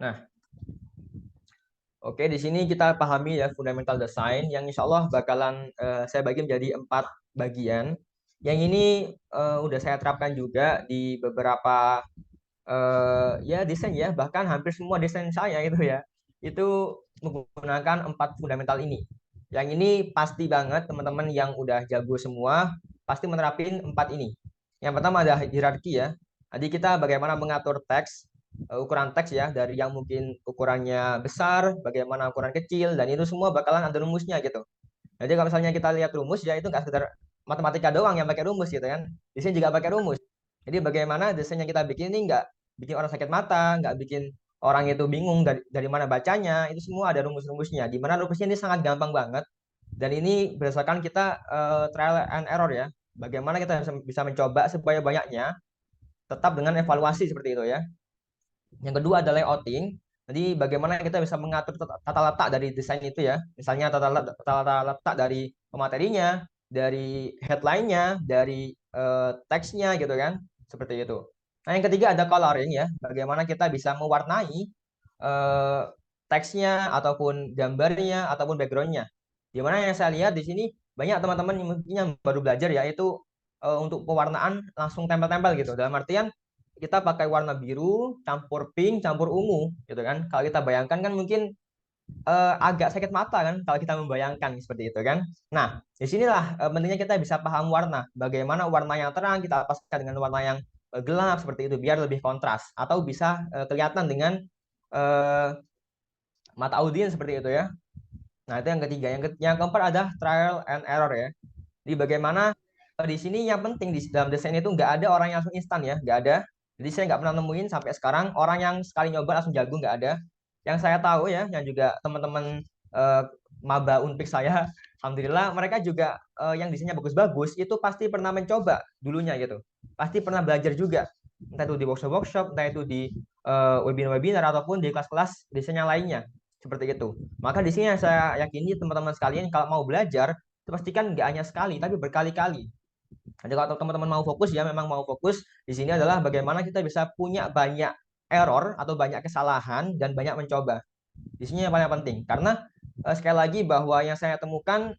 Nah, oke, di sini kita pahami ya fundamental design yang insya Allah bakalan saya bagi menjadi 4 bagian. Yang ini udah saya terapkan juga di beberapa ya desain ya, bahkan hampir semua desain saya itu ya, itu menggunakan 4 fundamental ini. Yang ini pasti banget teman-teman yang udah jago semua pasti menerapin 4 ini. Yang pertama ada hierarki ya. Jadi kita bagaimana mengatur teks, ukuran teks ya, dari yang mungkin ukurannya besar, bagaimana ukuran kecil, dan itu semua bakalan ada rumusnya gitu. Jadi kalau misalnya kita lihat rumus ya, itu nggak sekedar matematika doang yang pakai rumus gitu kan. Desain juga pakai rumus. Jadi bagaimana desain yang kita bikin ini nggak bikin orang sakit mata, nggak bikin orang itu bingung dari mana bacanya, itu semua ada rumus-rumusnya. Di mana rumusnya ini sangat gampang banget. Dan ini berdasarkan kita trial and error ya. Bagaimana kita bisa mencoba supaya banyaknya tetap dengan evaluasi seperti itu ya. Yang kedua adalah layouting. Jadi bagaimana kita bisa mengatur tata letak dari desain itu ya. Misalnya tata letak dari pematerinya, dari headline-nya, dari teksnya gitu kan. Seperti itu. Nah, yang ketiga ada coloring ya. Bagaimana kita bisa mewarnai teksnya ataupun gambarnya ataupun background-nya. Dimana yang saya lihat di sini banyak teman-teman yang baru belajar ya, itu untuk pewarnaan langsung tempel-tempel gitu. Dalam artian kita pakai warna biru, campur pink, campur ungu, gitu kan. Kalau kita bayangkan kan mungkin agak sakit mata kan kalau kita membayangkan seperti itu kan. Nah, disinilah pentingnya kita bisa paham warna. Bagaimana warna yang terang kita paskan dengan warna yang gelap seperti itu biar lebih kontras atau bisa kelihatan dengan mata audiens seperti itu ya. Nah, itu yang ketiga. Yang keempat ada trial and error ya. Jadi bagaimana di sini yang penting di dalam desain itu nggak ada orang yang langsung instan ya, nggak ada. Jadi saya nggak pernah nemuin sampai sekarang orang yang sekali nyoba langsung jago, nggak ada. Yang saya tahu ya, yang juga teman-teman maba Unpik saya, alhamdulillah mereka juga yang desainnya bagus-bagus itu pasti pernah mencoba dulunya gitu. Pasti pernah belajar juga, entah itu di workshop-workshop, entah itu di webinar-webinar ataupun di kelas-kelas desain yang lainnya. Seperti itu. Maka di sini yang saya yakini teman-teman sekalian kalau mau belajar itu pastikan nggak hanya sekali tapi berkali-kali. Jadi kalau teman-teman mau fokus ya memang mau fokus di sini adalah bagaimana kita bisa punya banyak error atau banyak kesalahan dan banyak mencoba. Di sini yang paling penting karena sekali lagi bahwa yang saya temukan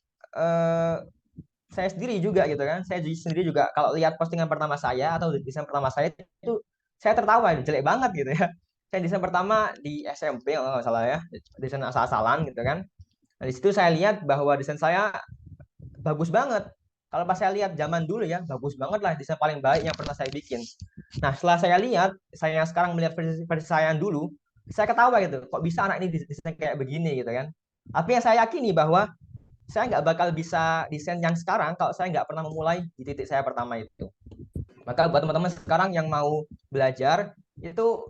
saya sendiri juga gitu kan. Saya sendiri juga kalau lihat postingan pertama saya atau desain pertama saya itu saya tertawa jelek banget gitu ya. Saya desain pertama di SMP kalau nggak salah ya, desain asal-asalan gitu kan. Nah, di situ saya lihat bahwa desain saya bagus banget. Kalau pas saya lihat zaman dulu ya, bagus banget lah desain paling baik yang pernah saya bikin. Nah, setelah saya lihat, saya sekarang melihat versi saya yang dulu, saya ketawa gitu. Kok bisa anak ini desain kayak begini gitu kan. Tapi yang saya yakini bahwa saya nggak bakal bisa desain yang sekarang kalau saya nggak pernah memulai di titik saya pertama itu. Maka buat teman-teman sekarang yang mau belajar, itu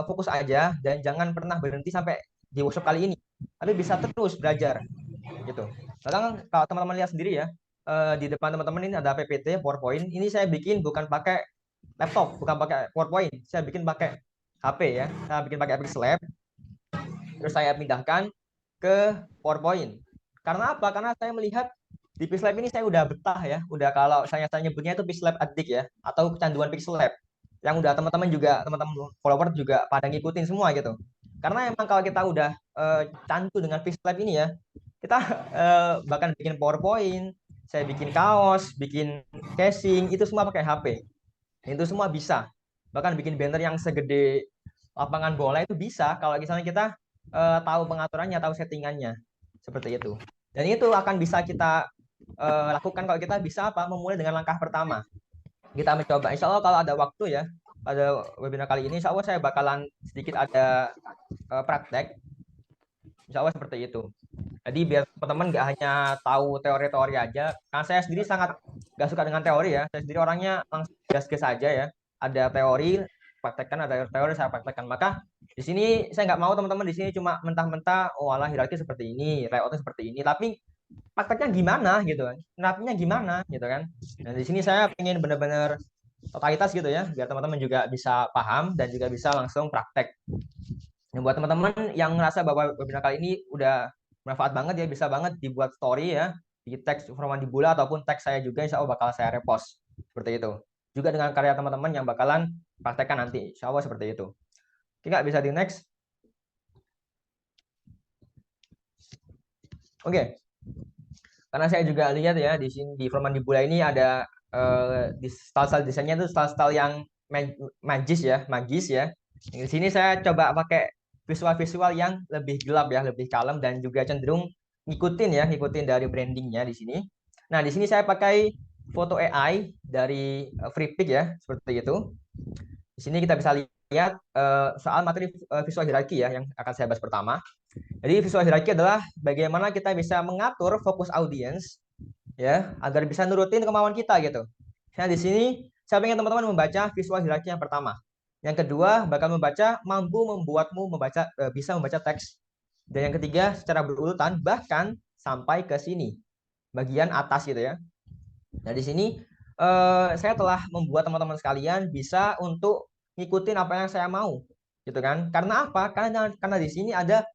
fokus aja dan jangan pernah berhenti sampai di workshop kali ini. Tapi bisa terus belajar gitu. Sekarang kalau teman-teman lihat sendiri ya, di depan teman-teman ini ada PPT, PowerPoint. Ini saya bikin bukan pakai laptop, bukan pakai PowerPoint. Saya bikin pakai HP ya. Saya bikin pakai Pixlab. Terus saya pindahkan ke PowerPoint. Karena apa? Karena saya melihat di Pixlab ini saya udah betah ya. Udah kalau saya nyebutnya itu Pixlab Addict ya, atau kecanduan Pixlab. Yang udah teman-teman follower juga pada ngikutin semua gitu. Karena emang kalau kita udah candu dengan Pixlab ini ya, kita bahkan bikin PowerPoint, saya bikin kaos, bikin casing, itu semua pakai HP. Itu semua bisa. Bahkan bikin banner yang segede lapangan bola itu bisa kalau misalnya kita tahu pengaturannya, tahu settingannya. Seperti itu. Dan itu akan bisa kita lakukan kalau kita bisa memulai dengan langkah pertama. Kita mencoba. Insya Allah kalau ada waktu ya, pada webinar kali ini, insya Allah saya bakalan sedikit ada praktek. Insya Allah seperti itu. Jadi biar teman-teman nggak hanya tahu teori-teori aja. Karena saya sendiri sangat nggak suka dengan teori ya. Saya sendiri orangnya langsung gas-gas aja ya. Ada teori, praktekkan, ada teori, saya praktekkan. Maka di sini saya nggak mau teman-teman di sini cuma mentah-mentah, oh alah hierarki seperti ini, layoutnya seperti ini. Tapi prakteknya gimana gitu kan? Nerapinya gimana gitu kan? Dan di sini saya ingin benar-benar totalitas gitu ya, biar teman-teman juga bisa paham dan juga bisa langsung praktek. Nah, buat teman-teman yang ngerasa bahwa webinar kali ini udah bermanfaat banget ya, bisa banget dibuat story ya, di teks Formandibula ataupun teks saya juga, insya Allah bakal saya repost. Seperti itu. Juga dengan karya teman-teman yang bakalan praktekkan nanti. Insya Allah seperti itu. Oke, Kak, bisa di next. Oke. Karena saya juga lihat ya, di sini di Formandibula ini ada di style-style desainnya itu style-style yang magis ya. Di sini saya coba pakai visual-visual yang lebih gelap ya, lebih kalem dan juga cenderung ngikutin dari brandingnya di sini. Nah, di sini saya pakai foto AI dari FreePic ya, seperti itu. Di sini kita bisa lihat soal materi visual hierarki ya, yang akan saya bahas pertama. Jadi visual hierarki adalah bagaimana kita bisa mengatur fokus audiens ya, agar bisa nurutin kemauan kita gitu. Nah, di sini saya ingin teman-teman membaca visual hierarki yang pertama. Yang kedua, bakal mampu membuatmu bisa membaca teks. Dan yang ketiga, secara berurutan, bahkan sampai ke sini, bagian atas gitu ya. Nah, di sini saya telah membuat teman-teman sekalian bisa untuk ngikutin apa yang saya mau, gitu kan? Karena apa? Karena di sini ada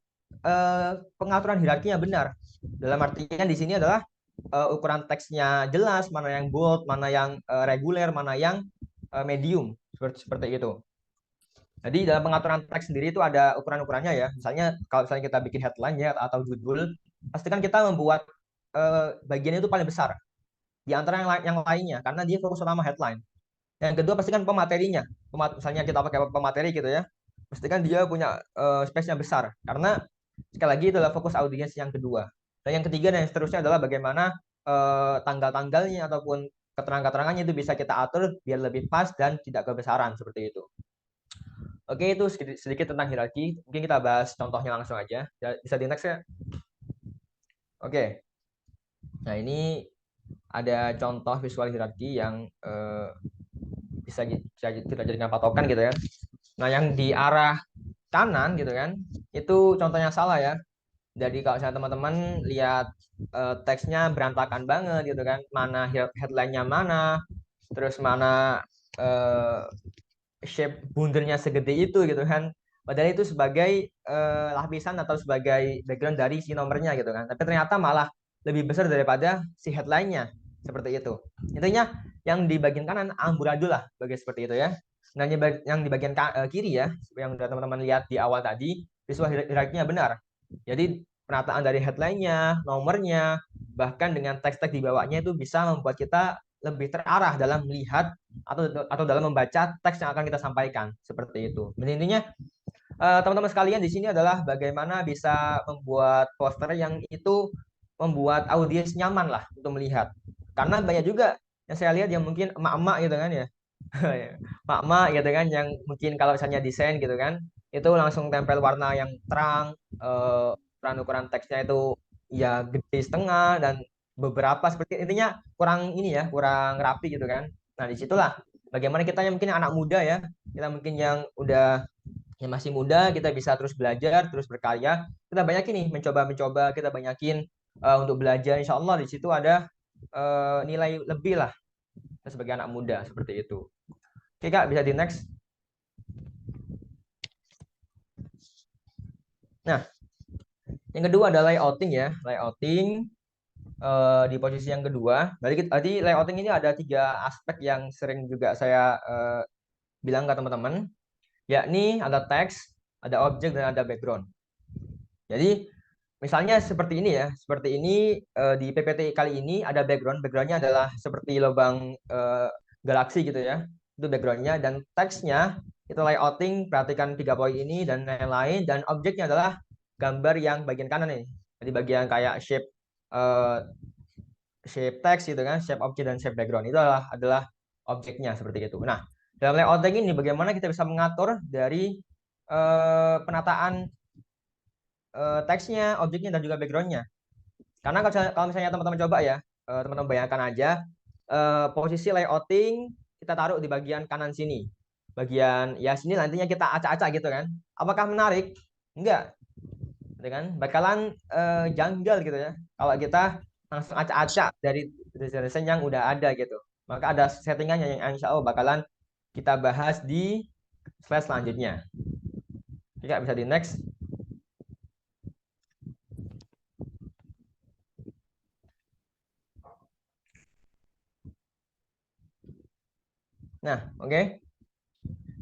pengaturan hierarki yang benar. Dalam artian di sini adalah ukuran teksnya jelas, mana yang bold, mana yang reguler, mana yang medium, seperti itu. Jadi dalam pengaturan teks sendiri itu ada ukuran-ukurannya ya. Misalnya kalau misalnya kita bikin headline ya atau judul, pastikan kita membuat bagian itu paling besar di antara yang lainnya karena dia fokus utama headline. Yang kedua pastikan pematerinya. Misalnya kita pakai pemateri gitu ya. Pastikan dia punya space yang besar karena sekali lagi itu adalah fokus audiens yang kedua. Dan yang ketiga dan yang seterusnya adalah bagaimana tanggal-tanggalnya ataupun keterangan-keterangannya itu bisa kita atur biar lebih pas dan tidak kebesaran seperti itu. Oke, itu sedikit tentang hierarki. Mungkin kita bahas contohnya langsung aja. Bisa di next ya. Oke. Nah, ini ada contoh visual hierarki yang bisa kita jadikan patokan gitu ya. Nah, yang di arah kanan gitu kan, itu contohnya salah ya. Jadi kalau misalnya teman-teman lihat teksnya berantakan banget gitu kan, mana headline-nya mana, terus mana shape bundelnya segede itu gitu kan. Padahal itu sebagai lapisan atau sebagai background dari si nomornya gitu kan. Tapi ternyata malah lebih besar daripada si headline-nya. Seperti itu. Intinya yang di bagian kanan amburadul lah bagi seperti itu ya. Nah, yang di bagian kiri ya, yang udah teman-teman lihat di awal tadi, visual hierarkinya benar. Jadi penataan dari headline-nya, nomornya, bahkan dengan teks-teks di bawahnya itu bisa membuat kita lebih terarah dalam melihat atau dalam membaca teks yang akan kita sampaikan seperti itu. Dan intinya teman-teman sekalian di sini adalah bagaimana bisa membuat poster yang itu membuat audiens nyaman lah untuk melihat. Karena banyak juga yang saya lihat yang mungkin emak-emak gitu kan ya. Emak-emak gitu kan yang mungkin kalau misalnya desain gitu kan, itu langsung tempel warna yang terang, ukuran teksnya itu ya gede setengah dan beberapa seperti intinya kurang ini ya, kurang rapi gitu kan. Nah, disitulah bagaimana kita yang mungkin anak muda ya, kita mungkin yang udah yang masih muda, kita bisa terus belajar, terus berkarya. Kita banyak ini mencoba, kita banyakin untuk belajar. Insya Allah di situ ada nilai lebih lah sebagai anak muda seperti itu. Oke Kak, bisa di next. Nah, yang kedua adalah layouting ya, layouting di posisi yang kedua. Tadi layouting ini ada 3 aspek yang sering juga saya bilang ke teman-teman, yakni ada teks, ada objek, dan ada background. Jadi misalnya seperti ini ya, seperti ini di PPT kali ini ada backgroundnya adalah seperti lubang galaksi gitu ya, itu backgroundnya, dan teksnya itu layouting, perhatikan 3 poin ini dan lain-lain, dan objeknya adalah gambar yang bagian kanan nih, jadi bagian kayak shape teks gitu kan, shape objek dan shape background itu adalah objeknya seperti itu. Nah, dalam layouting ini bagaimana kita bisa mengatur dari penataan teksnya, objeknya, dan juga backgroundnya. Karena kalau misalnya teman-teman coba ya, teman-teman bayangkan aja posisi layouting kita taruh di bagian kanan sini. Bagian ya sini nantinya kita acak-acak gitu kan. Apakah menarik? Enggak. Gitu kan? Bakalan janggal gitu ya. Kalau kita langsung acak-acak dari desain yang udah ada gitu. Maka ada settingannya yang insya Allah bakalan kita bahas di slide selanjutnya. Oke, bisa di next. Nah, oke.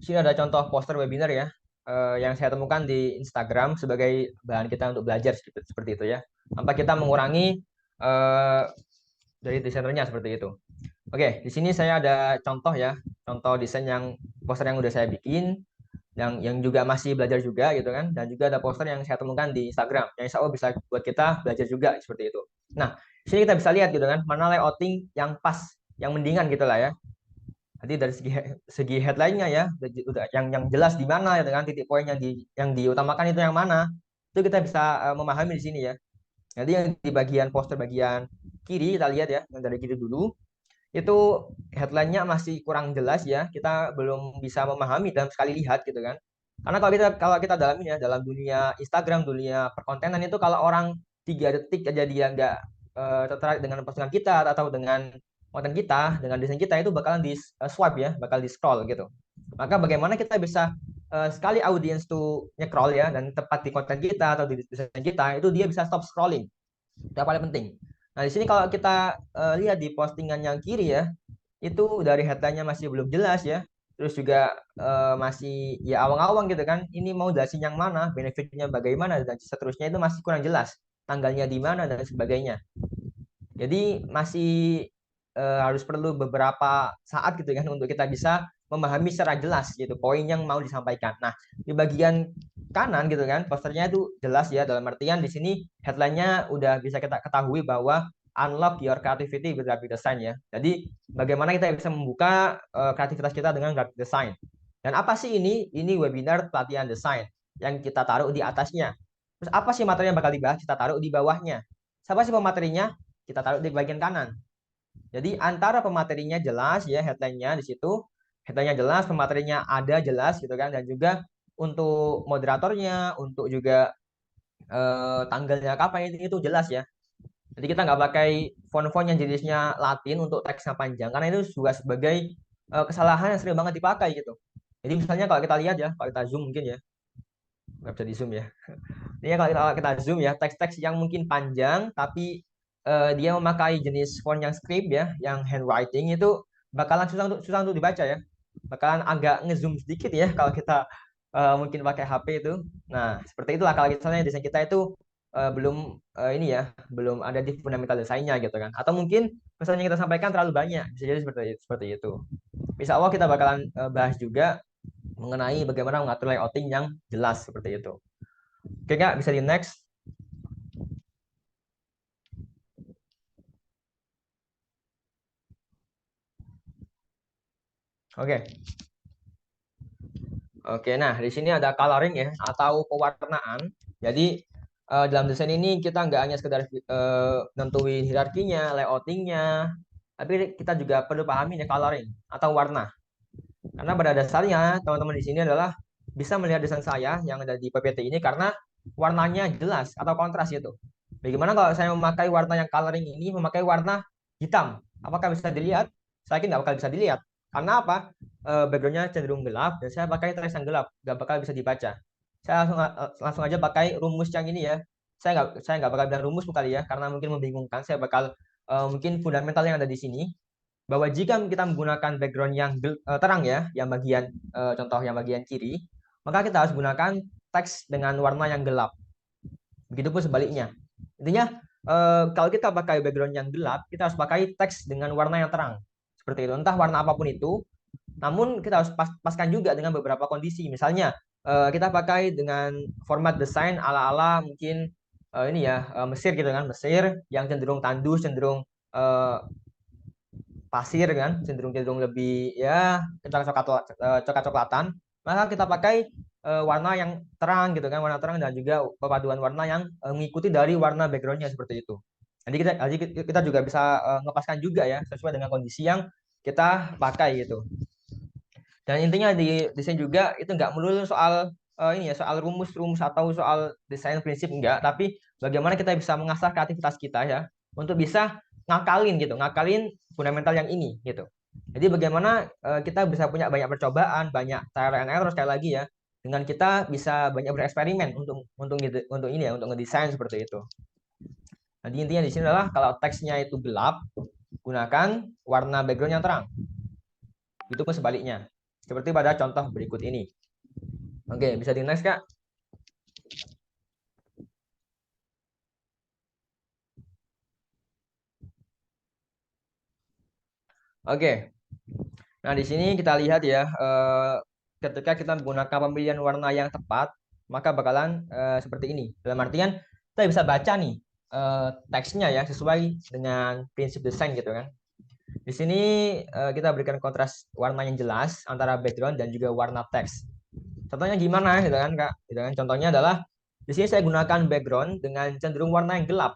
Sini ada contoh poster webinar ya, yang saya temukan di Instagram sebagai bahan kita untuk belajar seperti itu ya. Tanpa kita mengurangi dari desainernya seperti itu. Oke, di sini saya ada contoh ya, contoh desain yang poster yang udah saya bikin, yang juga masih belajar juga gitu kan, dan juga ada poster yang saya temukan di Instagram, yang insya Allah bisa buat kita belajar juga seperti itu. Nah, di sini kita bisa lihat gitu kan, mana layouting yang pas, yang mendingan gitu lah ya. Jadi dari segi headline-nya ya, yang jelas di mana ya dengan titik poin yang diutamakan itu yang mana, itu kita bisa memahami di sini ya. Jadi yang di bagian poster bagian kiri kita lihat ya, yang dari kiri dulu, itu headline-nya masih kurang jelas ya, kita belum bisa memahami dalam sekali lihat gitu kan. Karena kalau kita dalamin ya, dalam dunia Instagram, dunia perkontenan itu kalau orang 3 detik aja dia nggak tertarik dengan postingan kita atau dengan konten kita, dengan desain kita, itu bakalan di swipe ya, bakal di scroll gitu. Maka bagaimana kita bisa sekali audiens tuh nge-scroll ya, dan tepat di konten kita atau di desain kita, itu dia bisa stop scrolling. Itu yang paling penting. Nah, di sini kalau kita lihat di postingan yang kiri ya, itu dari headline-nya masih belum jelas ya. Terus juga masih ya awang-awang gitu kan. Ini mau jelasin yang mana, benefitnya bagaimana, dan seterusnya itu masih kurang jelas. Tanggalnya di mana dan sebagainya. Jadi masih harus perlu beberapa saat gitu kan untuk kita bisa memahami secara jelas gitu poin yang mau disampaikan. Nah, di bagian kanan gitu kan posternya itu jelas ya, dalam artian di sini headline-nya udah bisa kita ketahui bahwa unlock your creativity with graphic design ya. Jadi bagaimana kita bisa membuka kreativitas kita dengan graphic design. Dan apa sih ini? Ini webinar pelatihan desain yang kita taruh di atasnya. Terus apa sih materi yang bakal dibahas? Kita taruh di bawahnya. Siapa sih pematerinya? Kita taruh di bagian kanan. Jadi antara pematerinya jelas ya, headline-nya di situ, headline-nya jelas, pematerinya ada jelas gitu kan, dan juga untuk moderatornya, untuk juga tanggalnya kapan itu jelas ya. Jadi kita nggak pakai font-font yang jenisnya Latin untuk teksnya panjang, karena itu juga sebagai kesalahan yang sering banget dipakai gitu. Jadi misalnya kalau kita lihat ya, kalau kita zoom mungkin ya, nggak bisa di zoom ya. Ini kalau kita zoom ya, teks-teks yang mungkin panjang, tapi dia memakai jenis font yang script ya, yang handwriting itu bakalan susah untuk dibaca ya. Bakalan agak ngezoom sedikit ya kalau kita mungkin pakai HP itu. Nah, seperti itulah kalau misalnya desain kita itu belum ini ya, belum ada di fundamental desainnya gitu kan. Atau mungkin misalnya kita sampaikan terlalu banyak, bisa jadi seperti itu. Insya Allah kita bakalan bahas juga mengenai bagaimana mengatur layouting yang jelas seperti itu. Oke Kak, bisa di next. Oke. Oke, nah di sini ada coloring ya atau pewarnaan. Jadi dalam desain ini kita nggak hanya sekedar nentuin hierarkinya, layoutingnya, tapi kita juga perlu pahami ya coloring atau warna. Karena pada dasarnya teman-teman di sini adalah bisa melihat desain saya yang ada di PPT ini karena warnanya jelas atau kontras gitu. Bagaimana kalau saya memakai warna yang coloring ini, memakai warna hitam? Apakah bisa dilihat? Saya yakin nggak bakal bisa dilihat. Karena apa? Backgroundnya cenderung gelap dan saya pakai teks yang gelap, nggak bakal bisa dibaca. Saya langsung aja pakai rumus yang ini ya. Saya nggak bakal bilang rumus kali ya, karena mungkin membingungkan. Saya bakal mungkin fundamental yang ada di sini bahwa jika kita menggunakan background yang terang ya, yang bagian contoh yang bagian kiri, maka kita harus gunakan teks dengan warna yang gelap. Begitupun sebaliknya. Intinya kalau kita pakai background yang gelap, kita harus pakai teks dengan warna yang terang. Seperti itu. Entah warna apapun itu, namun kita harus paskan juga dengan beberapa kondisi. Misalnya kita pakai dengan format desain ala-ala mungkin ini ya Mesir gitu kan, Mesir yang cenderung tandus, cenderung pasir kan, cenderung lebih ya coklat-coklatan. Maka kita pakai warna yang terang gitu kan, warna terang dan juga perpaduan warna yang mengikuti dari warna backgroundnya seperti itu. Jadi kita juga bisa ngepaskan juga ya sesuai dengan kondisi yang kita pakai gitu. Dan intinya di desain juga itu nggak melulu soal ini ya, soal rumus-rumus atau soal desain prinsip enggak, tapi bagaimana kita bisa mengasah kreativitas kita ya untuk bisa ngakalin fundamental yang ini gitu. Jadi bagaimana kita bisa punya banyak percobaan, banyak trial and error sekali lagi ya, dengan kita bisa banyak bereksperimen untuk ini ya, untuk ngedesain seperti itu. Jadi intinya di sini adalah kalau teksnya itu gelap, gunakan warna background yang terang. Itu pun sebaliknya. Seperti pada contoh berikut ini. Oke, bisa di next, Kak. Oke. Nah, di sini kita lihat ya, ketika kita menggunakan pemilihan warna yang tepat, maka bakalan seperti ini. Dalam artian, kita bisa baca nih teksnya ya, sesuai dengan prinsip desain gitu kan. Di sini kita berikan kontras warna yang jelas antara background dan juga warna teks. Contohnya gimana gitu kan Kak? Gitu kan? Contohnya adalah di sini saya gunakan background dengan cenderung warna yang gelap.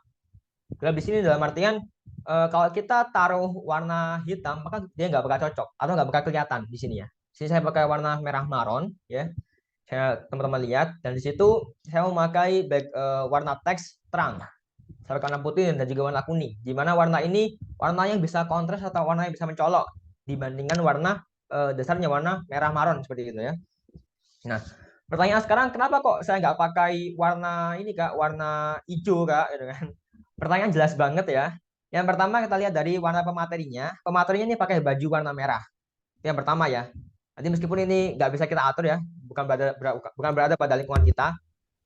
Gelap di sini dalam artian kalau kita taruh warna hitam maka dia nggak bakal cocok atau nggak bakal kelihatan di sini ya. Di sini saya pakai warna merah maron ya. Saya teman-teman lihat dan di situ saya memakai warna teks terang. Saya pakai warna putih dan juga warna kuning. Di mana warna ini warna yang bisa kontras atau warna yang bisa mencolok dibandingkan warna dasarnya warna merah maron seperti itu ya. Nah, pertanyaan sekarang kenapa kok saya nggak pakai warna ini Kak, warna hijau Kak, gitu kan? Pertanyaan jelas banget ya. Yang pertama kita lihat dari warna pematerinya. Pematerinya ini pakai baju warna merah. Itu yang pertama ya. Nanti meskipun ini nggak bisa kita atur ya, bukan berada pada lingkungan kita,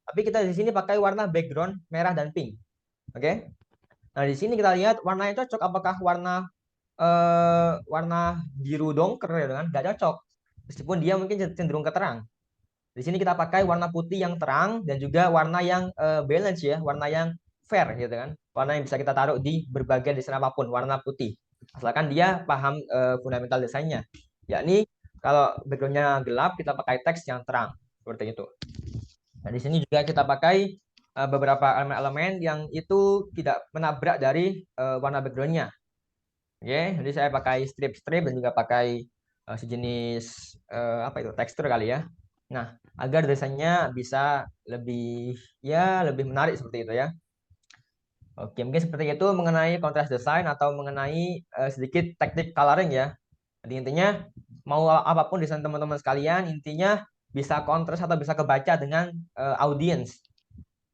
tapi kita di sini pakai warna background merah dan pink. Oke? Nah, di sini kita lihat warna yang cocok apakah warna biru dongker ya kan? Nggak cocok. Meskipun dia mungkin cenderung ke terang. Di sini kita pakai warna putih yang terang dan juga warna yang balance ya, warna yang fair gitu kan. Warna yang bisa kita taruh di berbagai desain apapun, warna putih. Asalkan dia paham fundamental desainnya. Yakni Kalau backgroundnya gelap, kita pakai teks yang terang seperti itu. Nah, di sini juga kita pakai beberapa elemen-elemen yang itu tidak menabrak dari warna backgroundnya. Oke, jadi saya pakai strip-strip dan juga pakai sejenis apa itu tekstur kali ya. Nah, agar desainnya bisa lebih menarik seperti itu ya. Oke, mungkin seperti itu mengenai kontras desain atau mengenai sedikit teknik coloring ya. Jadi intinya mau apapun desain teman-teman sekalian, intinya bisa kontras atau bisa kebaca dengan audience.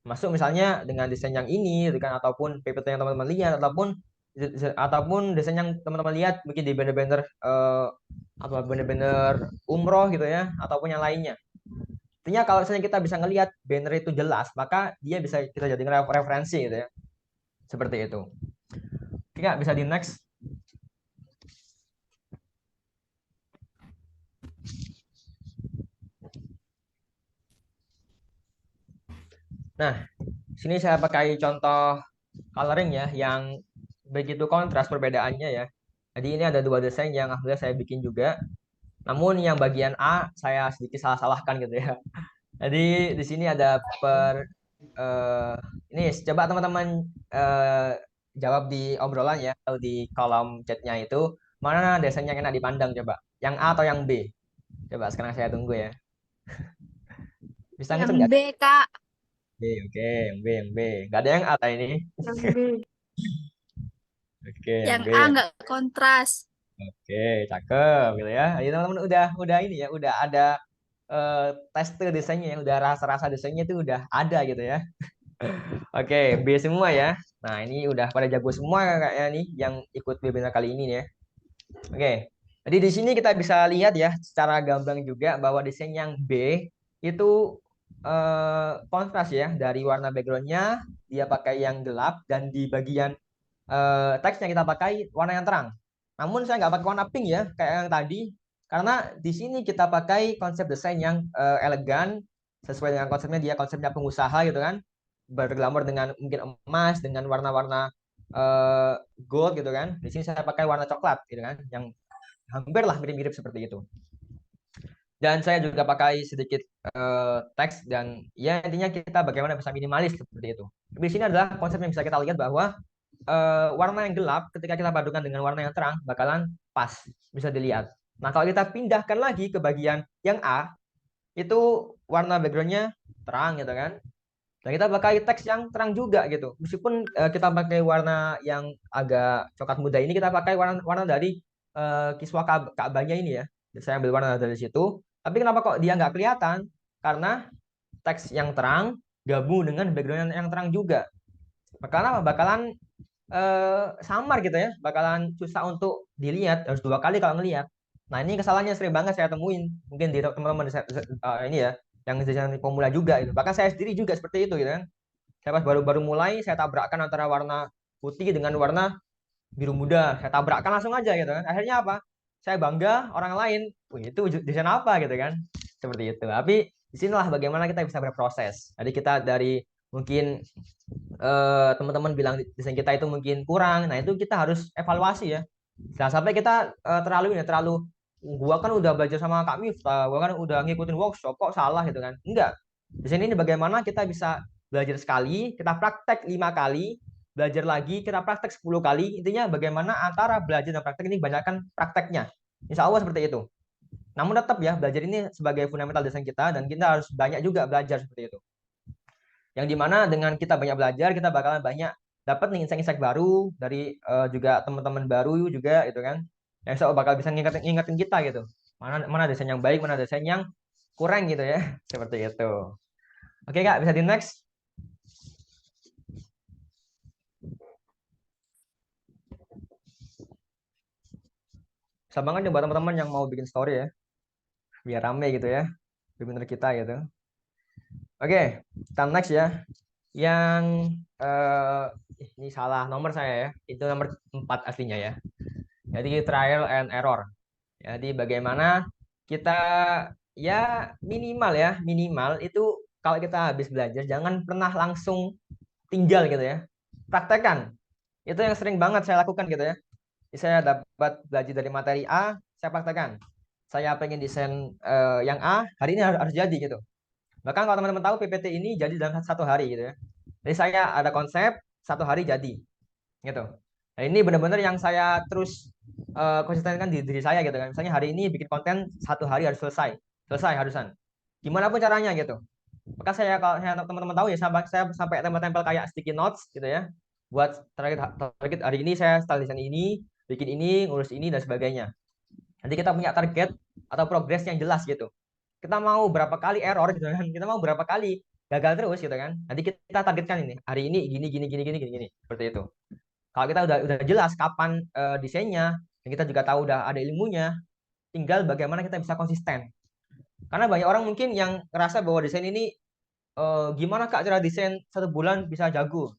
Masuk misalnya dengan desain yang ini, dengan ataupun PPT yang teman-teman lihat, ataupun desain yang teman-teman lihat mungkin di banner-banner atau banner-banner umroh gitu ya, ataupun yang lainnya. Intinya kalau misalnya kita bisa ngelihat banner itu jelas, maka dia bisa kita jadikan referensi gitu ya. Seperti itu. Oke, Kak, bisa di next. Nah, sini saya pakai contoh coloring ya, yang begitu kontras perbedaannya ya. Jadi ini ada dua desain yang alhamdulillah saya bikin juga. Namun yang bagian A saya sedikit salah-salahkan gitu ya. Jadi di sini ada ini coba teman-teman jawab di obrolan ya, atau di kolom chatnya itu mana desain yang enak dipandang coba. Yang A atau yang B? Coba sekarang saya tunggu ya. Bisa
Yang
ngecek nggak?
B, Kak.
B, oke, yang B. Nggak ada yang A tadi ini.
Yang B.
Oke, yang
Yang
B.
A nggak kontras.
Oke, cakep gitu ya. Jadi teman-teman udah ini ya, udah ada teste desainnya ya, udah rasa-rasa desainnya itu udah ada gitu ya. Oke, B semua ya. Nah, ini udah pada jago semua kayaknya nih yang ikut webinar kali ini nih ya. Oke. Jadi di sini kita bisa lihat ya secara gamblang juga bahwa desain yang B itu kontras ya, dari warna backgroundnya dia pakai yang gelap dan di bagian teksnya kita pakai warna yang terang. Namun saya nggak pakai warna pink ya kayak yang tadi, karena di sini kita pakai konsep desain yang elegan sesuai dengan konsepnya, dia konsepnya pengusaha gitu kan, berglamor dengan mungkin emas dengan warna-warna eh, gold gitu kan. Di sini saya pakai warna coklat gitu kan, yang hampir lah mirip-mirip seperti itu. Dan saya juga pakai sedikit teks dan ya intinya kita bagaimana bisa minimalis seperti itu. Di sini adalah konsep yang bisa kita lihat bahwa warna yang gelap ketika kita padukan dengan warna yang terang bakalan pas, bisa dilihat. Nah, kalau kita pindahkan lagi ke bagian yang A, itu warna backgroundnya terang gitu kan. Dan kita pakai teks yang terang juga gitu. Meskipun kita pakai warna yang agak coklat muda ini, kita pakai warna dari kiswah Ka'bahnya ini ya. Saya ambil warna dari situ. Tapi kenapa kok dia nggak kelihatan? Karena teks yang terang gabung dengan background yang terang juga. Bakalan samar gitu ya, bakalan susah untuk dilihat, harus dua kali kalau ngelihat. Nah, ini kesalahannya sering banget saya temuin mungkin di teman-teman ini ya, yang desain pemula juga itu. Bahkan saya sendiri juga seperti itu gitu kan. Saya pas baru-baru mulai saya tabrakkan antara warna putih dengan warna biru muda, saya tabrakkan langsung aja gitu kan. Akhirnya apa? Saya bangga orang lain, wih itu desain apa gitu kan, seperti itu. Tapi disinilah bagaimana kita bisa berproses. Jadi kita dari mungkin teman-teman bilang desain kita itu mungkin kurang, nah itu kita harus evaluasi ya. Jangan sampai kita terlalu gua kan udah belajar sama Kak Miftah, gua kan udah ngikutin workshop kok salah gitu kan. Enggak. Di sini ini bagaimana kita bisa belajar sekali, kita praktek 5 kali, belajar lagi, kita praktek 10 kali. Intinya bagaimana antara belajar dan praktek ini banyakkan prakteknya. Insya Allah seperti itu. Namun tetap ya, belajar ini sebagai fundamental desain kita dan kita harus banyak juga belajar seperti itu. Yang dimana dengan kita banyak belajar, kita bakalan banyak dapat nih insight-insight baru dari juga teman-teman baru juga gitu kan. Yang so bakal bisa ngingetin kita gitu. Mana desain yang baik, mana desain yang kurang gitu ya. Seperti itu. Oke Kak, bisa di next. Bisa banget nih buat teman-teman yang mau bikin story ya. Biar rame gitu ya. Webinar kita gitu. Oke, kita next ya. Yang ini salah nomor saya ya. Itu nomor 4 aslinya ya. Jadi trial and error. Jadi bagaimana kita ya minimal itu kalau kita habis belajar jangan pernah langsung tinggal gitu ya. Praktekkan. Itu yang sering banget saya lakukan gitu ya. Jadi saya dapat belajar dari materi A, saya praktekkan. saya pengen desain yang A, hari ini harus jadi gitu. Bahkan kalau teman-teman tahu PPT ini jadi dalam 1 hari gitu ya. Jadi saya ada konsep 1 hari jadi gitu. Nah ini benar-benar yang saya terus konsistenkan di diri saya gitu kan. Misalnya hari ini bikin konten 1 hari harus selesai harusan. Gimana pun caranya gitu. Maka saya kalau saya teman-teman tahu ya saya sampai tempel-tempel kayak sticky notes gitu ya. Buat target hari ini saya style desain ini, bikin ini, ngurus ini dan sebagainya. Nanti kita punya target atau progres yang jelas gitu. Kita mau berapa kali error gitu kan. Kita mau berapa kali gagal terus gitu kan. Nanti kita targetkan ini. Hari ini gini seperti itu. Kalau kita udah jelas kapan desainnya, dan kita juga tahu udah ada ilmunya, tinggal bagaimana kita bisa konsisten. Karena banyak orang mungkin yang ngerasa bahwa desain ini gimana Kak cara desain 1 bulan bisa jago?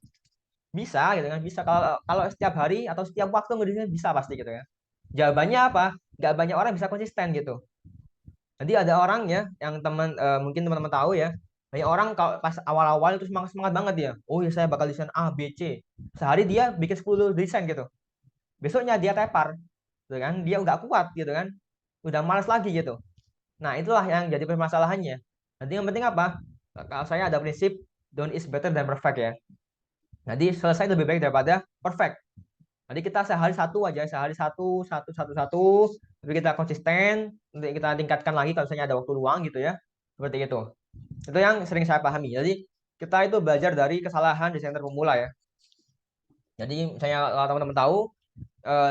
Bisa gitu kan? Bisa kalau kalau setiap hari atau setiap waktu ngedesain bisa pasti gitu ya. Jawabannya apa? Gak banyak orang bisa konsisten gitu. Nanti ada orang ya yang mungkin teman-teman tahu ya. Banyak orang kalau pas awal-awal itu semangat banget dia. Oh ya saya bakal desain A, B, C. Sehari dia bikin 10 desain gitu. Besoknya dia tepar, gitu kan? Dia nggak kuat gitu kan? Udah malas lagi gitu. Nah itulah yang jadi permasalahannya. Nanti yang penting apa? Kalau saya ada prinsip done is better than perfect ya. Jadi selesai lebih baik daripada perfect. Nanti kita sehari satu aja, sehari satu. Tapi kita konsisten, nanti kita tingkatkan lagi kalau misalnya ada waktu luang gitu ya. Seperti itu. Itu yang sering saya pahami. Jadi kita itu belajar dari kesalahan desainer pemula ya. Jadi saya kalau teman-teman tahu,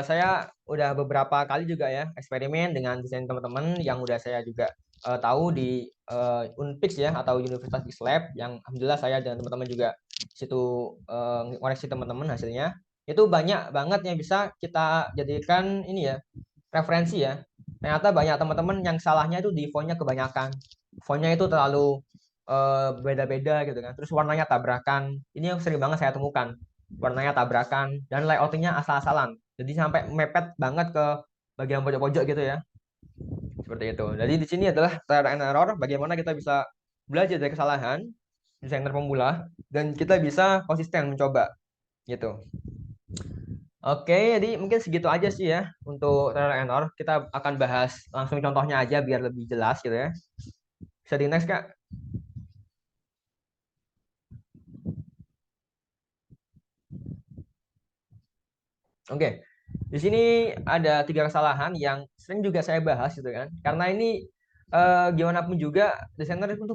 saya udah beberapa kali juga ya eksperimen dengan desain teman-teman yang udah saya juga tahu di Unpix ya atau Universitas Islab yang alhamdulillah saya dan teman-teman juga situ ngoreksi teman-teman hasilnya itu banyak banget yang bisa kita jadikan ini ya referensi ya. Ternyata banyak teman-teman yang salahnya itu di fontnya kebanyakan, fontnya itu terlalu beda-beda gitu kan, terus warnanya tabrakan. Ini yang sering banget saya temukan, warnanya tabrakan dan layoutingnya asal-asalan, jadi sampai mepet banget ke bagian pojok-pojok gitu ya. Seperti itu. Jadi di sini adalah trial and error, bagaimana kita bisa belajar dari kesalahan desainer pemula dan kita bisa konsisten mencoba gitu. Oke, jadi mungkin segitu aja sih ya untuk trial and error. Kita akan bahas langsung contohnya aja biar lebih jelas gitu ya. Bisa di next Kak. Oke. Di sini ada 3 kesalahan yang sering juga saya bahas gitu kan. Karena ini gimana pun juga desainer itu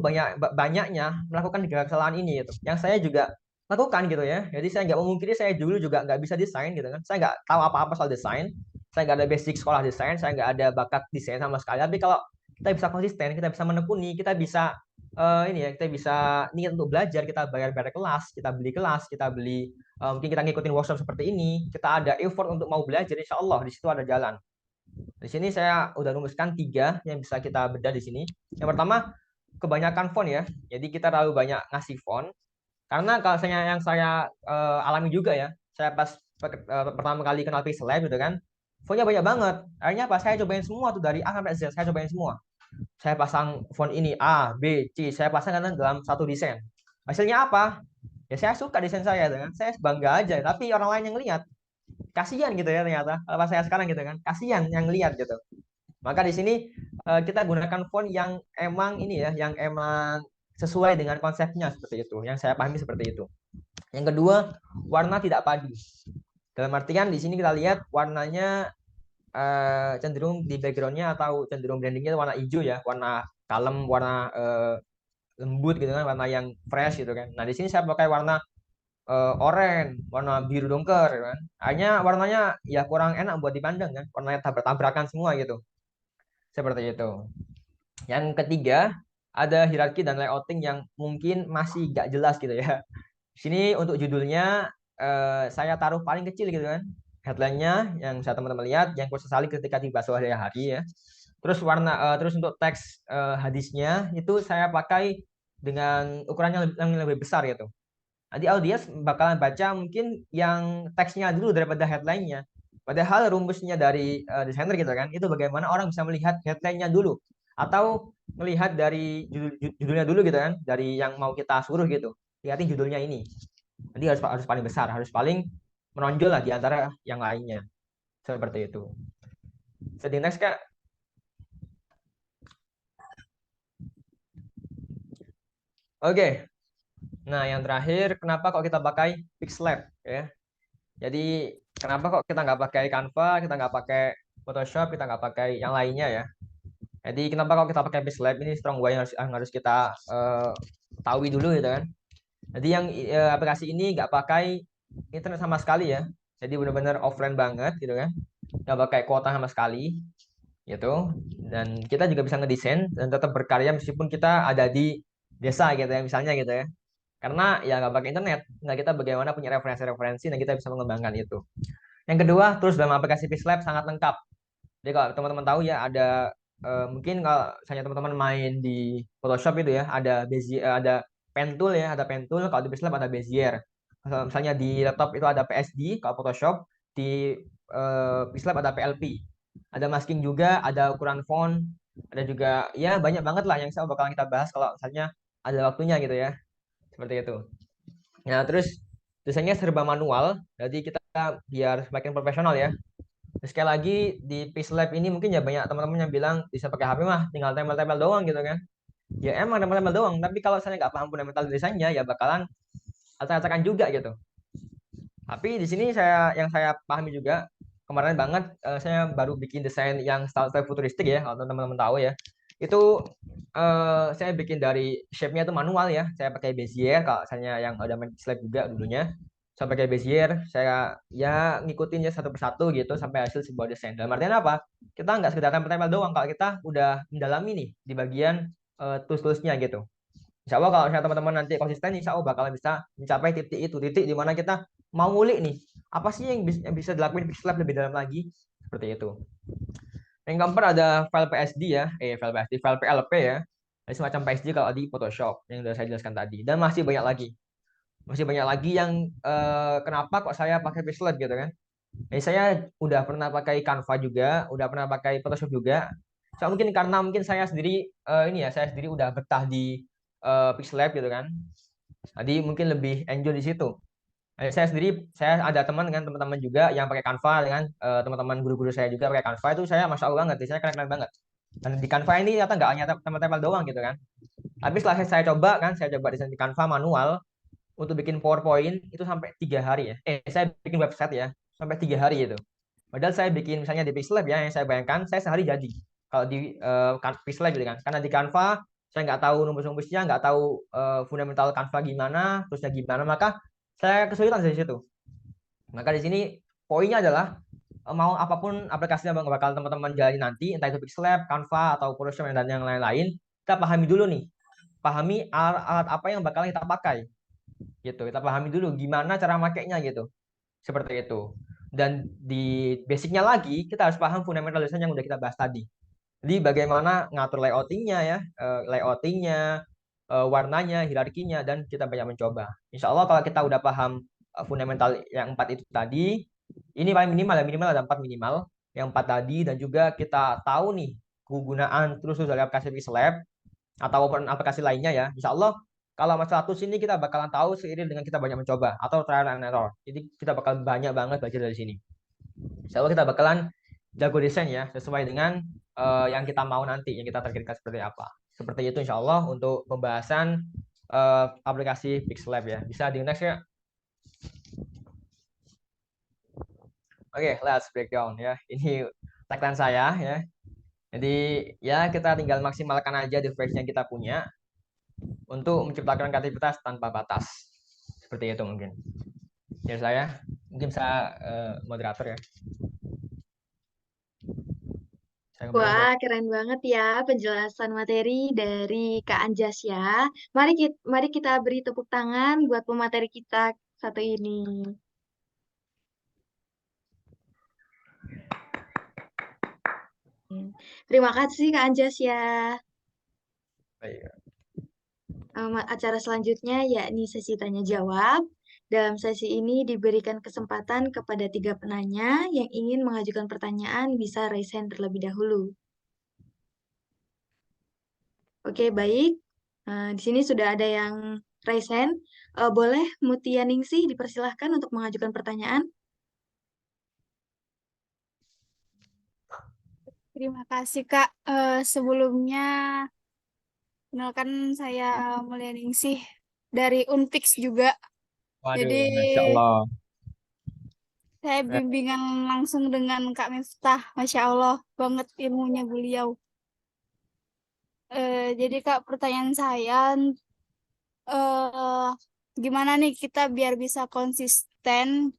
banyaknya melakukan 3 kesalahan ini gitu. Yang saya juga lakukan gitu ya. Jadi saya nggak memungkiri saya dulu juga nggak bisa desain gitu kan. Saya nggak tahu apa-apa soal desain. Saya nggak ada basic sekolah desain. Saya nggak ada bakat desain sama sekali. Tapi kalau kita bisa konsisten, kita bisa menekuni, kita bisa ini ya, kita bisa niat untuk belajar, kita bayar kelas, kita beli mungkin kita ngikutin workshop seperti ini, kita ada effort untuk mau belajar, insya Allah di situ ada jalan. Di sini saya udah rumuskan 3 yang bisa kita bedah di sini. Yang pertama, kebanyakan font ya. Jadi kita terlalu banyak ngasih font. Karena kalau yang saya alami juga ya, saya pas pertama kali kenal Pixel Lab gitu kan, fontnya banyak banget. Akhirnya pas saya cobain semua tuh dari A sampai Z, saya cobain semua. Saya pasang font ini A, B, C, saya pasang dalam satu desain. Hasilnya apa? Ya saya suka desain saya dengan saya bangga aja, tapi orang lain yang lihat kasihan gitu ya ternyata. Apa saya sekarang gitu kan, kasihan yang lihat gitu. Maka di sini kita gunakan font yang emang ini ya, yang emang sesuai dengan konsepnya seperti itu. Yang saya pahami seperti itu. Yang kedua, warna tidak padu. Dalam artian di sini kita lihat warnanya cenderung di backgroundnya atau cenderung brandingnya warna hijau ya, warna kalem, warna lembut gitu kan, warna yang fresh gitu kan. Nah di sini saya pakai warna oranye, warna biru dongker gitu kan. Hanya warnanya ya kurang enak buat dipandang kan, warnanya tabrak-tabrakan semua gitu. Seperti itu. Yang ketiga, ada hierarki dan layouting yang mungkin masih gak jelas gitu ya. Di sini untuk judulnya saya taruh paling kecil gitu kan. Headline-nya yang bisa teman-teman lihat, yang kursus salih ketika dibahas hari-hari ya. Terus terus untuk teks hadisnya itu saya pakai dengan ukurannya yang lebih besar gitu. Nanti audiens bakalan baca mungkin yang teksnya dulu daripada headline-nya. Padahal rumusnya dari desainer gitu kan, itu bagaimana orang bisa melihat headline-nya dulu atau melihat dari judulnya dulu gitu kan, dari yang mau kita suruh gitu. Lihatin judulnya ini. Nanti harus paling besar, harus paling menonjol lah di antara yang lainnya. Seperti itu. Jadi next Kak. Oke. Nah, yang terakhir, kenapa kok kita pakai Pixlab ya? Jadi, kenapa kok kita nggak pakai Canva, kita nggak pakai Photoshop, kita nggak pakai yang lainnya ya? Jadi, kenapa kok kita pakai Pixlab? Ini strong way yang harus kita tahu dulu gitu kan. Jadi, yang aplikasi ini nggak pakai internet sama sekali ya. Jadi, benar-benar offline banget gitu kan. Nggak pakai kuota sama sekali gitu. Dan kita juga bisa ngedesain dan tetap berkarya meskipun kita ada di desa gitu ya, misalnya gitu ya. Karena ya nggak pakai internet, nggak kita bagaimana punya referensi-referensi dan kita bisa mengembangkan itu. Yang kedua, terus dalam aplikasi Pixlab sangat lengkap. Jadi kalau teman-teman tahu ya ada mungkin kalau misalnya teman-teman main di Photoshop itu ya ada Bezier, ada pen tool ya, ada pen tool. Kalau di Pixlab ada Bezier. Kalau misalnya di laptop itu ada PSD, kalau Photoshop di Pixlab ada PLP. Ada masking juga, ada ukuran font, ada juga ya banyak banget lah yang bakalan kita bahas kalau misalnya ada waktunya gitu ya. Seperti itu. Nah, terus desainnya serba manual, jadi kita biar semakin profesional ya. Sekali lagi di Pixlab ini mungkin ya banyak teman-teman yang bilang bisa pakai HP mah tinggal tempel-tempel doang gitu kan. Ya emang tempel-tempel doang, tapi kalau saya nggak paham fundamental desainnya ya bakalan acak-acakan juga gitu. Tapi di sini yang saya pahami juga kemarin banget saya baru bikin desain yang style futuristik ya, kalau teman-teman tahu ya. Itu saya bikin dari shape-nya itu manual ya. Saya pakai Bezier kalau misalnya yang ada main Pixlab juga dulunya. Saya pakai Bezier, saya ya ngikutin ya satu persatu gitu sampai hasil sebuah desain. Dalam artian apa? Kita nggak sekedar tempel-tempel doang kalau kita udah mendalami nih di bagian tools-toolsnya gitu. Insya Allah kalau misalnya teman-teman nanti konsisten, insya Allah bakalan bisa mencapai titik itu, titik di mana kita mau ngulik nih, apa sih yang bisa dilakuin Pixlab lebih dalam lagi, seperti itu. Yang keempat ada file PSD ya, file PSD, file PLP ya, ada semacam PSD kalau di Photoshop yang sudah saya jelaskan tadi, dan masih banyak lagi yang kenapa kok saya pakai Pixlab gitu kan. Jadi saya udah pernah pakai Canva juga, udah pernah pakai Photoshop juga. So, mungkin karena mungkin saya sendiri saya sendiri udah betah di Pixlab gitu kan. Jadi mungkin lebih enjoy di situ. Saya sendiri, saya ada teman dengan teman-teman juga yang pakai Canva dengan teman-teman guru-guru saya juga pakai Canva itu saya masya Allah banget, saya keren-keren banget. Dan di Canva ini ternyata nggak hanya tempel-tempel doang gitu kan. Tapi setelah saya coba kan, saya coba desain di Canva manual untuk bikin PowerPoint itu sampai 3 hari ya. Saya bikin website ya sampai 3 hari itu. Padahal saya bikin misalnya di Pixlab ya, yang saya bayangkan saya sehari jadi. Kalau di Pixlab gitu kan, karena di Canva saya nggak tahu rumus-rumusnya, nggak tahu fundamental Canva gimana, terusnya gimana, maka saya kesulitan dari situ. Maka di sini poinnya adalah mau apapun aplikasi yang bakal teman-teman jalani nanti, entah itu Pixlab, Canva, atau Photoshop dan yang lain-lain, kita pahami dulu nih, pahami alat apa yang bakal kita pakai, gitu. Kita pahami dulu gimana cara makainya gitu, seperti itu. Dan di basicnya lagi, kita harus paham fundamental design yang udah kita bahas tadi. Jadi bagaimana ngatur layoutingnya ya, warnanya, hierarkinya, dan kita banyak mencoba. Insya Allah kalau kita udah paham fundamental yang 4 itu tadi, ini paling minimal ya, minimal ada 4 minimal, yang 4 tadi, dan juga kita tahu nih kegunaan terus dari aplikasi Pixlab ataupun aplikasi lainnya ya. Insya Allah kalau masalah tools ini kita bakalan tahu seiring dengan kita banyak mencoba atau trial and error. Jadi kita bakal banyak banget belajar dari sini. Insya Allah kita bakalan jago desain ya sesuai dengan yang kita mau nanti, yang kita targetkan seperti apa. Seperti itu insya Allah untuk pembahasan aplikasi Pixlab ya. Bisa di next ya. Oke, let's breakdown ya. Ini tagline saya ya. Jadi ya kita tinggal maksimalkan aja device yang kita punya untuk menciptakan kreativitas tanpa batas. Seperti itu mungkin. Ya saya mungkin saya moderator ya.
Wah, keren banget ya penjelasan materi dari Kak Anjas ya. Mari kita beri tepuk tangan buat pemateri kita satu ini. Terima kasih Kak Anjas ya. Acara selanjutnya yakni sesi tanya jawab. Dalam sesi ini diberikan kesempatan kepada 3 penanya yang ingin mengajukan pertanyaan bisa raise hand terlebih dahulu. Oke, baik. Di sini sudah ada yang raise hand. Boleh Mutia Ningsih dipersilahkan untuk mengajukan pertanyaan.
Terima kasih Kak. Sebelumnya Kenalkan saya Mulyaningsih dari Unpix juga.
Waduh,
Jadi
Masya Allah.
saya bimbingan langsung dengan Kak Miftah. Masya Allah banget ilmunya beliau. Jadi Kak, pertanyaan saya, gimana nih kita biar bisa konsisten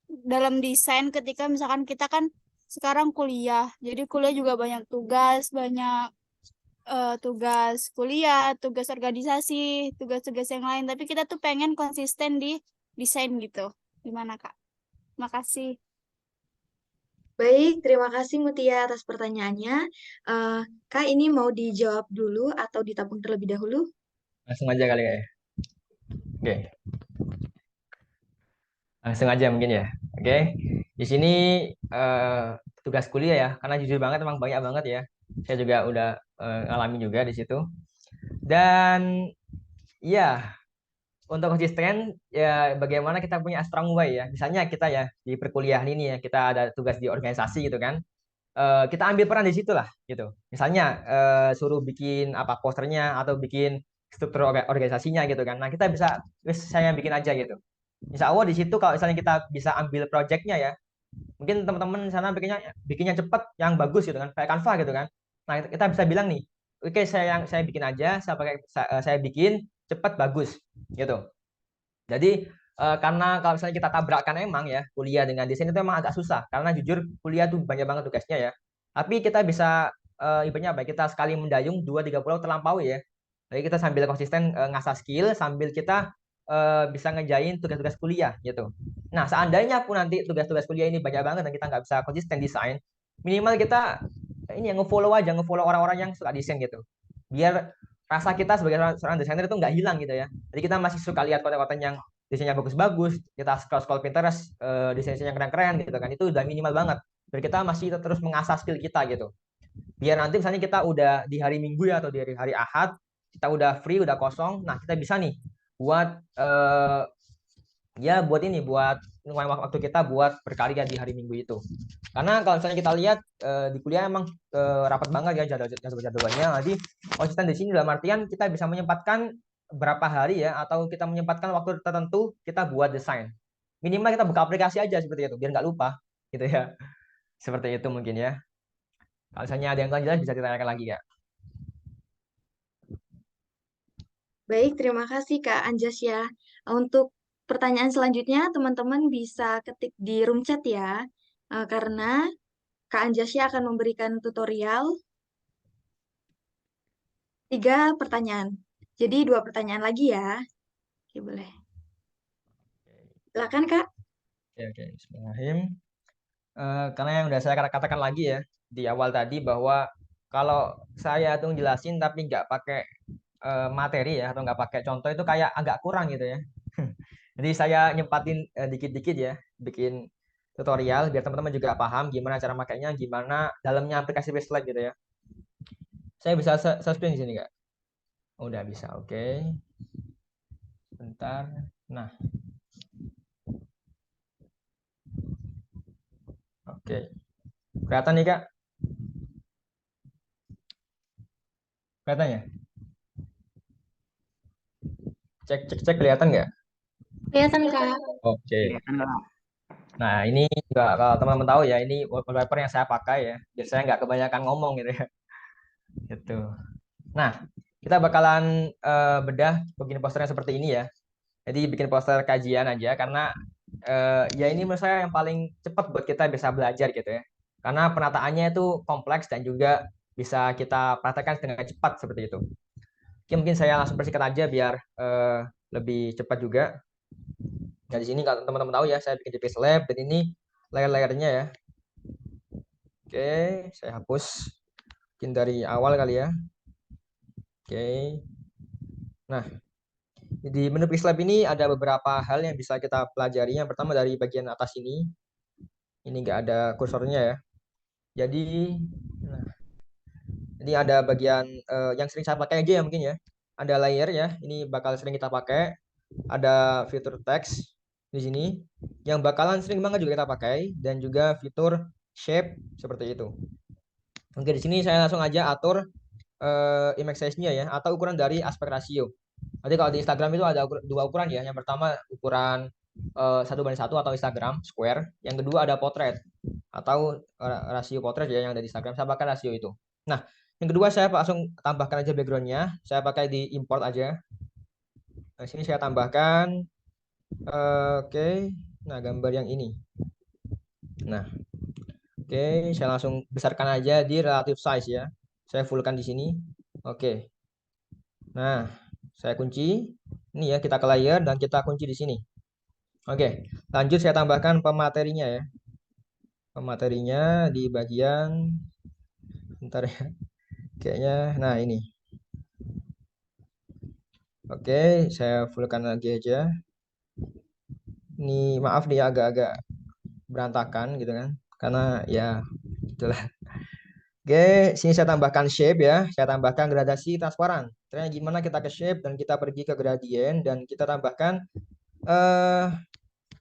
dalam desain ketika misalkan kita kan sekarang kuliah. Jadi kuliah juga banyak tugas, banyak tugas kuliah, tugas organisasi, tugas-tugas yang lain. Tapi kita tuh pengen konsisten di desain gitu. Gimana Kak? Makasih.
Baik, terima kasih Mutia atas pertanyaannya. Kak, ini mau dijawab dulu atau ditabung terlebih dahulu?
Langsung aja kali ya. Oke. Langsung aja mungkin ya. Oke. Di sini tugas kuliah ya, karena jujur banget emang banyak banget ya. Saya juga udah ngalamin juga di situ. Dan ya, untuk konsisten ya bagaimana kita punya strong way ya. Misalnya kita ya di perkuliahan ini ya, kita ada tugas di organisasi gitu kan. Kita ambil peran di situ lah gitu. Misalnya suruh bikin apa posternya atau bikin struktur organisasinya gitu kan. Nah, kita bisa saya bikin aja gitu. Insya Allah di situ kalau misalnya kita bisa ambil projectnya ya, mungkin teman-teman di sana bikinnya cepat, yang bagus gitu kan, kayak Canva gitu kan. Nah, kita bisa bilang nih, oke saya bikin aja, saya bikin cepat bagus gitu. Jadi karena kalau misalnya kita tabrakkan emang ya kuliah dengan desain itu emang agak susah karena jujur kuliah tuh banyak banget tugasnya ya. Tapi kita bisa ibaratnya apa? Kita sekali mendayung 2-3 pulau terlampaui ya. Jadi kita sambil konsisten ngasah skill sambil kita bisa ngejain tugas-tugas kuliah gitu. Nah, seandainya pun nanti tugas-tugas kuliah ini banyak banget dan kita nggak bisa konsisten desain, minimal kita ini yang ngefollow orang-orang yang suka desain gitu. Biar rasa kita sebagai seorang desainer itu nggak hilang gitu ya. Jadi kita masih suka lihat konten-konten yang desainnya bagus-bagus, kita scroll Pinterest, desain-desain yang keren-keren gitu kan. Itu udah minimal banget. Biar kita masih terus mengasah skill kita gitu. Biar nanti misalnya kita udah di hari Minggu ya atau di hari Ahad, kita udah free, udah kosong, nah kita bisa nih buat ya buat waktu kita buat berkarya di hari Minggu itu. Karena kalau misalnya kita lihat di kuliah emang rapat banget ya jadwalnya. Jadi konsisten di sini dalam artian kita bisa menyempatkan berapa hari ya atau kita menyempatkan waktu tertentu kita buat desain. Minimal kita buka aplikasi aja seperti itu biar nggak lupa gitu ya. Seperti itu mungkin ya. Kalau misalnya ada yang kurang jelas bisa ditanyakan lagi ya.
Baik, terima kasih Kak Anjas ya. Untuk pertanyaan selanjutnya, teman-teman bisa ketik di room chat ya. Karena Kak Anjasya akan memberikan tutorial 3 pertanyaan. Jadi 2 pertanyaan lagi ya. Oke, boleh. Silakan Kak.
Oke. Bismillahirrahmanirrahim. Karena yang udah saya katakan lagi ya di awal tadi bahwa kalau saya tuh jelasin tapi nggak pakai materi ya atau nggak pakai contoh itu kayak agak kurang gitu ya. Jadi saya nyempatin dikit-dikit ya, bikin tutorial biar teman-teman juga paham gimana cara makainya, gimana dalamnya aplikasi Westlife gitu ya. Saya bisa screen di sini nggak? Oh, udah bisa, oke. Bentar. Nah, oke. Kelihatan nih Kak? Kelihatan ya? Cek kelihatan nggak?
Kelihatan Kak.
Oke. Nah, ini juga kalau teman-teman tahu ya, ini wallpaper yang saya pakai ya. Biar saya nggak kebanyakan ngomong gitu ya. Gitu. Nah, kita bakalan bedah bikin posternya seperti ini ya. Jadi bikin poster kajian aja karena ya ini menurut saya yang paling cepat buat kita bisa belajar gitu ya. Karena penataannya itu kompleks dan juga bisa kita praktekkan dengan cepat seperti itu. Oke, mungkin saya langsung persingkat aja biar lebih cepat juga. Nah, di sini kalau teman-teman tahu ya, saya bikin di Lab dan ini layer-layernya ya. Oke, saya hapus. Mungkin dari awal kali ya. Oke. Nah, di menu Lab ini ada beberapa hal yang bisa kita pelajari. Yang pertama dari bagian atas ini. Ini nggak ada kursornya ya. Jadi, nah, ini ada bagian yang sering saya pakai aja ya mungkin ya. Ada layer ya, ini bakal sering kita pakai. Ada fitur text di sini yang bakalan sering banget juga kita pakai dan juga fitur shape seperti itu. Oke, di sini saya langsung aja atur image size-nya ya, atau ukuran dari aspek rasio. Nanti kalau di Instagram itu ada dua ukuran ya. Yang pertama ukuran 1:1 atau Instagram square. Yang kedua ada potret atau rasio potret ya yang ada di Instagram. Saya pakai rasio itu. Nah, yang kedua saya langsung tambahkan aja background-nya. Saya pakai di import aja. Nah, sini saya tambahkan. Oke. Nah, gambar yang ini. Nah, oke. Saya langsung besarkan aja di relative size ya. Saya fullkan di sini. Oke. Nah, saya kunci. Ini ya, kita ke layer dan kita kunci di sini. Oke, lanjut saya tambahkan pematerinya ya. Pematerinya di bagian, bentar ya. Kayaknya, nah ini. Oke, saya fullkan lagi aja. Ini maaf nih agak-agak berantakan gitu kan. Karena ya itulah. Oke, sini saya tambahkan shape ya. Saya tambahkan gradasi transparan. Ternyata gimana kita ke shape dan kita pergi ke gradient dan kita tambahkan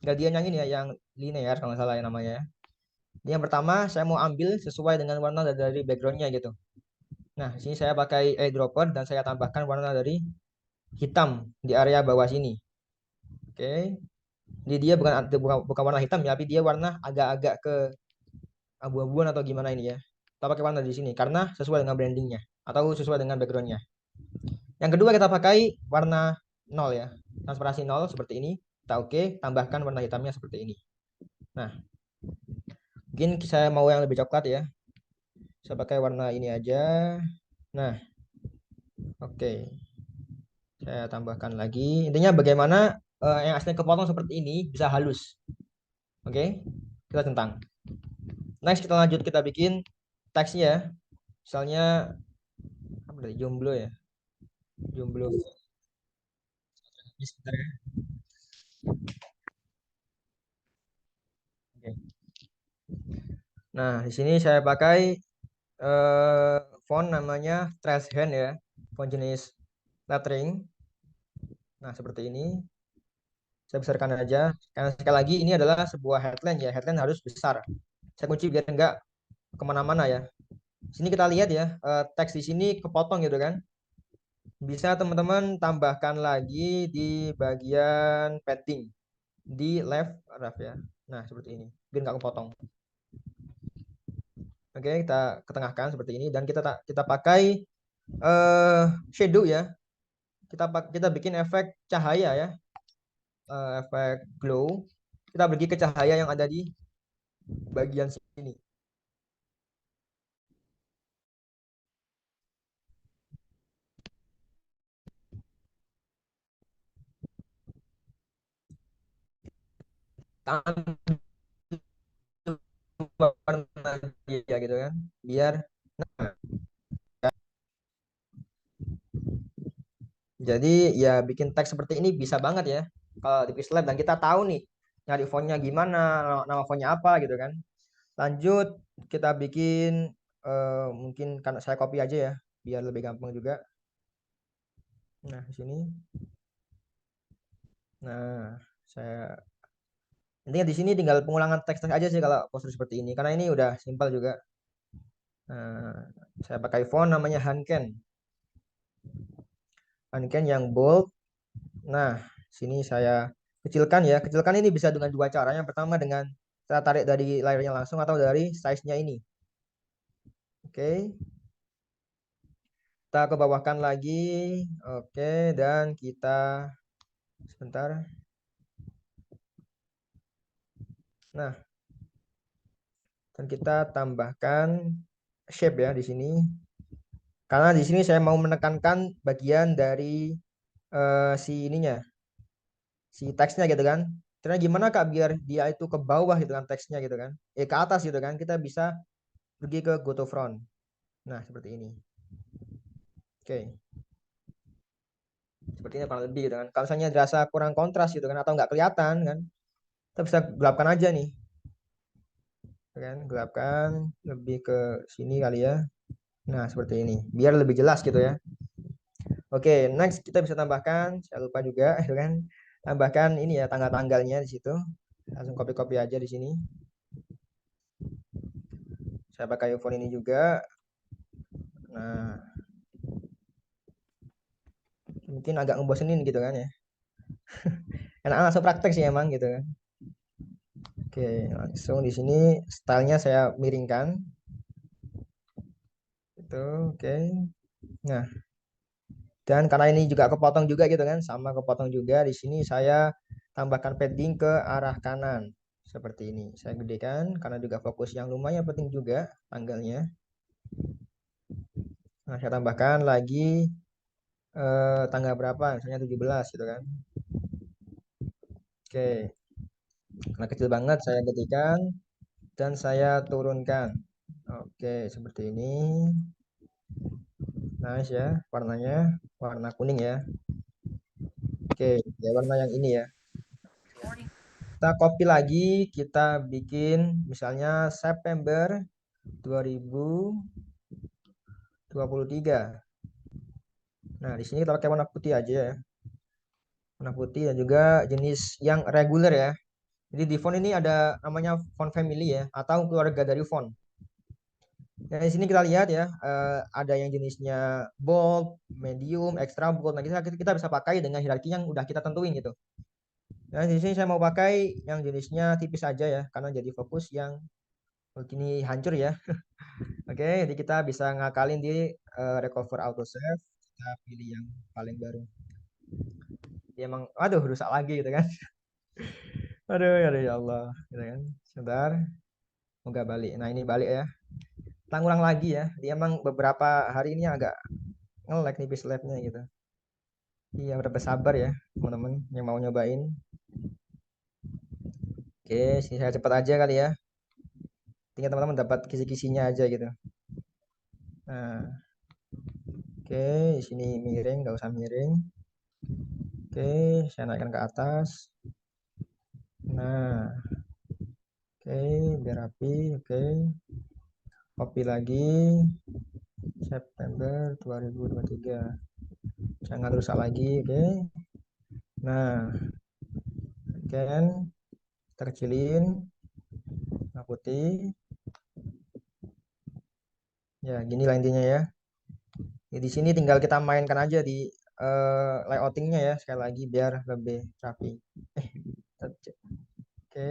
gradient yang ini ya, yang linear kalau nggak salah ya namanya ya. Yang pertama saya mau ambil sesuai dengan warna dari backgroundnya gitu. Nah, di sini saya pakai eyedropper dan saya tambahkan warna dari hitam di area bawah sini. Oke. Jadi dia bukan warna hitam ya, tapi dia warna agak-agak ke abu-abuan atau gimana ini ya. Kita pakai warna di sini karena sesuai dengan brandingnya atau sesuai dengan backgroundnya. Yang kedua kita pakai warna 0 ya. Transparansi 0 seperti ini. Kita oke, tambahkan warna hitamnya seperti ini. Nah, mungkin saya mau yang lebih coklat ya. Saya pakai warna ini aja. Nah, oke. Saya tambahkan lagi. Intinya bagaimana yang aslinya kepotong seperti ini bisa halus. Oke, kita centang. Next kita lanjut, kita bikin teksnya. Misalnya apa dari jomblo ya. Jomblo. Sebentar ya. Oke. Nah, di sini saya pakai font namanya Trash Hand ya. Font jenis lettering. Nah, seperti ini. Saya besarkan aja. Karena sekali lagi ini adalah sebuah headline ya. Headline harus besar. Saya kunci biar enggak kemana-mana ya. Sini kita lihat ya, teks di sini kepotong gitu kan. Bisa teman-teman tambahkan lagi di bagian padding di left ref ya. Nah, seperti ini. Biar nggak kepotong. Oke, kita ketengahkan seperti ini dan kita pakai shadow ya. Kita bikin efek cahaya ya. Efek glow. Kita pergi ke cahaya yang ada di bagian sini. Warna dia gitu kan. Biar jadi ya bikin teks seperti ini bisa banget ya kalau di Quizlet dan kita tahu nih nyari fontnya gimana, nama fontnya apa gitu kan. Lanjut kita bikin mungkin karena saya copy aja ya biar lebih gampang juga. Nah, di sini. Nah, saya intinya di sini tinggal pengulangan teks aja sih kalau poster seperti ini karena ini udah simpel juga. Nah, saya pakai font namanya Hanken. Hanken yang bold. Nah, sini saya kecilkan ya. Kecilkan ini bisa dengan dua cara. Yang pertama dengan saya tarik dari layarnya langsung atau dari size-nya ini. Oke. Kita ke bawahkan lagi. Oke, dan kita sebentar. Nah, dan kita tambahkan shape ya di sini. Karena di sini saya mau menekankan bagian dari si ininya, si teksnya gitu kan. Karena gimana Kak biar dia itu ke bawah gitu kan teksnya gitu kan. Ke atas gitu kan. Kita bisa pergi ke go to front. Nah, seperti ini. Oke. Seperti ini kurang lebih gitu kan. Kalau misalnya dirasa kurang kontras gitu kan atau nggak kelihatan kan, kita bisa gelapkan aja nih. Kan, gelapkan lebih ke sini kali ya. Nah, seperti ini. Biar lebih jelas gitu ya. Oke, next kita bisa tambahkan, saya lupa juga gitu kan. Tambahkan ini ya tanggal-tanggalnya di situ. Langsung copy-copy aja di sini. Saya pakai font ini juga. Nah, mungkin agak ngebosenin gitu kan ya. Enak langsung praktek sih emang gitu kan. Oke, langsung di sini stylenya saya miringkan. Itu oke. Nah, dan karena ini juga kepotong juga gitu kan, sama kepotong juga di sini saya tambahkan padding ke arah kanan seperti ini. Saya gedekan karena juga fokus yang lumayan penting juga tanggalnya. Nah, saya tambahkan lagi tanggal berapa? Misalnya 17 gitu kan. Oke. Nah, kecil banget saya gedekan dan saya turunkan. Oke, seperti ini. Nice ya, warnanya warna kuning ya. Oke, ya warna yang ini ya. Kita copy lagi, kita bikin misalnya September 2023. Nah, di sini kita pakai warna putih aja ya. Warna putih dan juga jenis yang reguler ya. Jadi di font ini ada namanya font family ya, atau keluarga dari font. Nah, di sini kita lihat ya, ada yang jenisnya bold, medium, extra bold. Nah, kita bisa pakai dengan hierarki yang udah kita tentuin gitu. Nah, di sini saya mau pakai yang jenisnya tipis aja ya, karena jadi fokus yang ini hancur ya. Oke, jadi kita bisa ngakalin di recover auto save. Kita pilih yang paling baru. Dia emang, aduh, rusak lagi gitu kan. Aduh, ya Allah, gitu kan. Sebentar, semoga balik. Nah, ini balik ya. Kita ngulang lagi ya. Dia emang beberapa hari ini agak nge-lag nih lab-nya gitu. Iya, berapa sabar ya, teman-teman yang mau nyobain. Oke, sini saya cepat aja kali ya. Tinggal teman-teman dapat kisi-kisinya aja gitu. Nah, oke, di sini miring, nggak usah miring. Oke, saya naikkan ke atas. Nah, oke, biar rapi. Oke, copy lagi. September 2023. Jangan rusak lagi, oke. Nah, kan kita kecilin warna putih. Ya, gini lah intinya ya. Di sini tinggal kita mainkan aja di layoutingnya ya sekali lagi biar lebih rapi. Oke.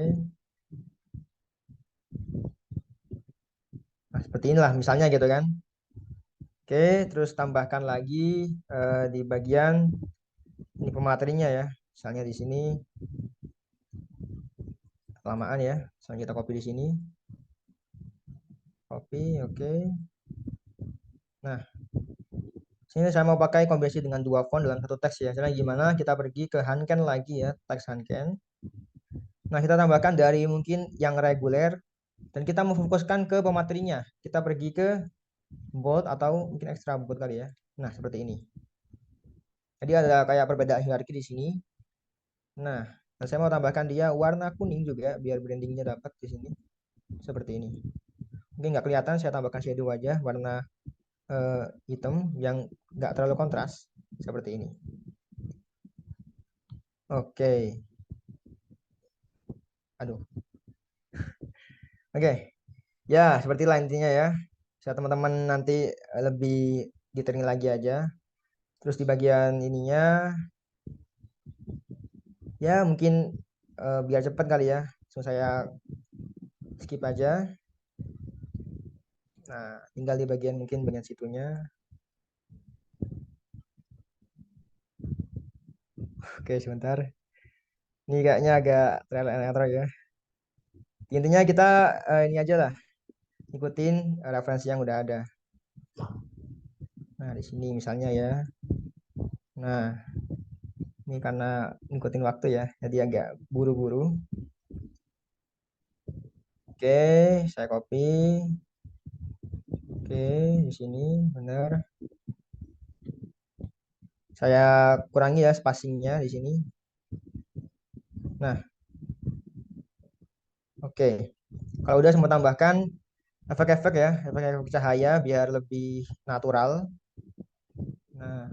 Nah, seperti inilah misalnya gitu kan. Oke, terus tambahkan lagi di bagian ini pematerinya ya. Misalnya di sini kelamaan ya. Misalnya kita copy di sini. Copy, oke. Nah, sini saya mau pakai kombinasi dengan dua font dalam satu teks ya. Caranya gimana? Kita pergi ke Hanken lagi ya, teks Hanken. Nah, kita tambahkan dari mungkin yang reguler dan kita memfokuskan ke pematerinya. Kita pergi ke bold atau mungkin extra bold kali ya. Nah, seperti ini. Jadi ada kayak perbedaan hierarki di sini. Nah, saya mau tambahkan dia warna kuning juga biar brandingnya dapat di sini. Seperti ini. Mungkin nggak kelihatan, saya tambahkan shadow aja warna hitam yang nggak terlalu kontras. Seperti ini. Oke. Aduh. Oke. Ya, seperti lah intinya ya. Saya teman-teman nanti lebih detail lagi aja. Terus di bagian ininya ya mungkin biar cepat kali ya. So, saya skip aja. Nah, tinggal di bagian mungkin bagian situnya. Oke, sebentar. Ini kayaknya agak trial and error ya. Intinya kita ini aja lah. Ikutin referensi yang udah ada. Nah, di sini misalnya ya. Nah, ini karena ngikutin waktu ya, jadi agak buru-buru. Oke, saya copy. Oke, di sini benar. Saya kurangi ya spacingnya di sini. Nah, oke. Kalau udah semua tambahkan efek-efek ya, efek-efek cahaya biar lebih natural. Nah,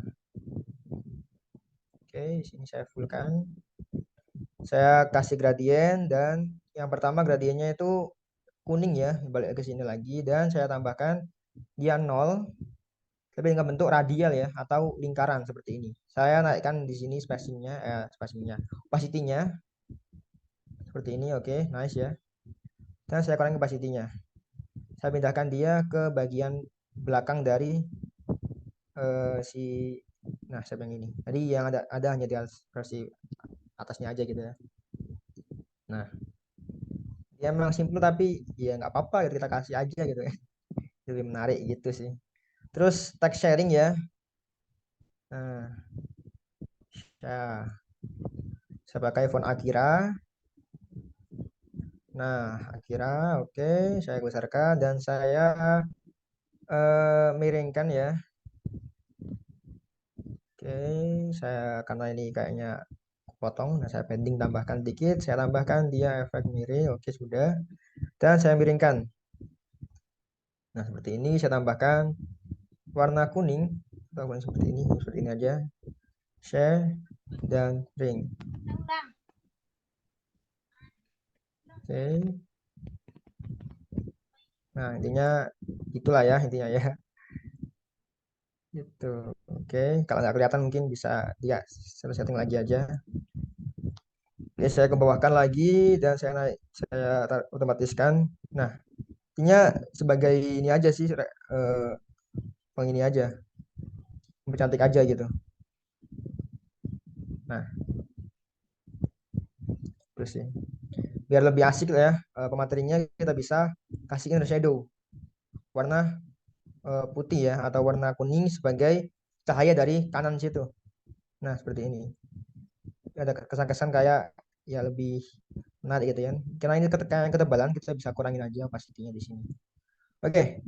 oke, di sini saya fullkan. Saya kasih gradien dan yang pertama gradiennya itu kuning ya, balik ke sini lagi dan saya tambahkan dia 0. tapi dengan bentuk radial ya atau lingkaran seperti ini. Saya naikkan di sini opacity-nya seperti ini. Oke, nice ya. Dan saya kurangi opacity-nya. Saya pindahkan dia ke bagian belakang dari saya yang ini. Jadi yang ada hanya di versi atasnya aja gitu ya. Nah, ya memang simple tapi ya nggak apa-apa gitu, kita kasih aja gitu ya. Lebih menarik gitu sih. Terus text sharing ya. Nah, saya pakai font Akira. Nah, Akira, oke, saya besarkan dan saya miringkan ya. Oke, saya karena ini kayaknya potong, nah saya padding tambahkan dikit, saya tambahkan dia efek miring, oke sudah, dan saya miringkan. Nah seperti ini, saya tambahkan warna kuning, seperti ini aja, share dan ring. Oke. Nah intinya itulah ya intinya ya. Gitu. Oke, kalau nggak kelihatan mungkin bisa dia setting lagi aja. Oke, saya kebawahkan lagi dan saya otomatiskan. Nah, intinya sebagai ini aja sih, ini aja, cantik aja gitu. Nah, terus sih, biar lebih asik lah ya pematerinya, kita bisa kasih inner shadow warna putih ya atau warna kuning sebagai cahaya dari kanan situ. Nah, seperti ini. Ada kesan-kesan kayak ya lebih menarik gitu ya. Karena ini ketebalan kita bisa kurangin aja opacity-nya di sini. Oke.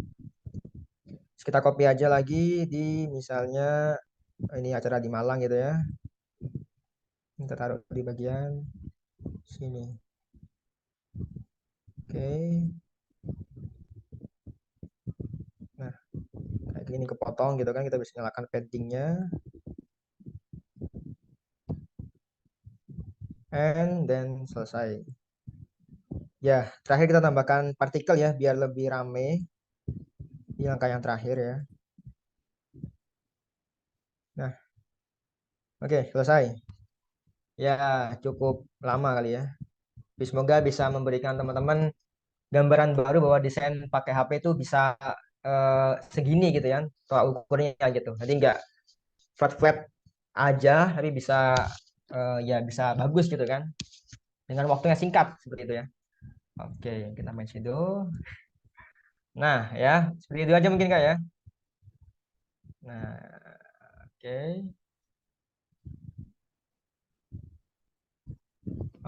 Kita copy aja lagi di misalnya ini acara di Malang gitu ya. Kita taruh di bagian sini. Oke. Nah, kayak gini kepotong gitu kan, kita bisa nyalakan paddingnya. And then selesai. Ya, terakhir kita tambahkan partikel ya, biar lebih rame. Ini langkah yang terakhir ya. Nah, oke, selesai. Ya, cukup lama kali ya. Semoga bisa memberikan teman-teman gambaran baru bahwa desain pakai HP itu bisa segini gitu ya, tolak ukurnya gitu. Jadi nggak flat aja, tapi bisa ya bisa bagus gitu kan, dengan waktu yang singkat seperti itu ya. Oke, kita main shadow. Nah ya, seperti itu aja mungkin Kak ya. Nah, oke.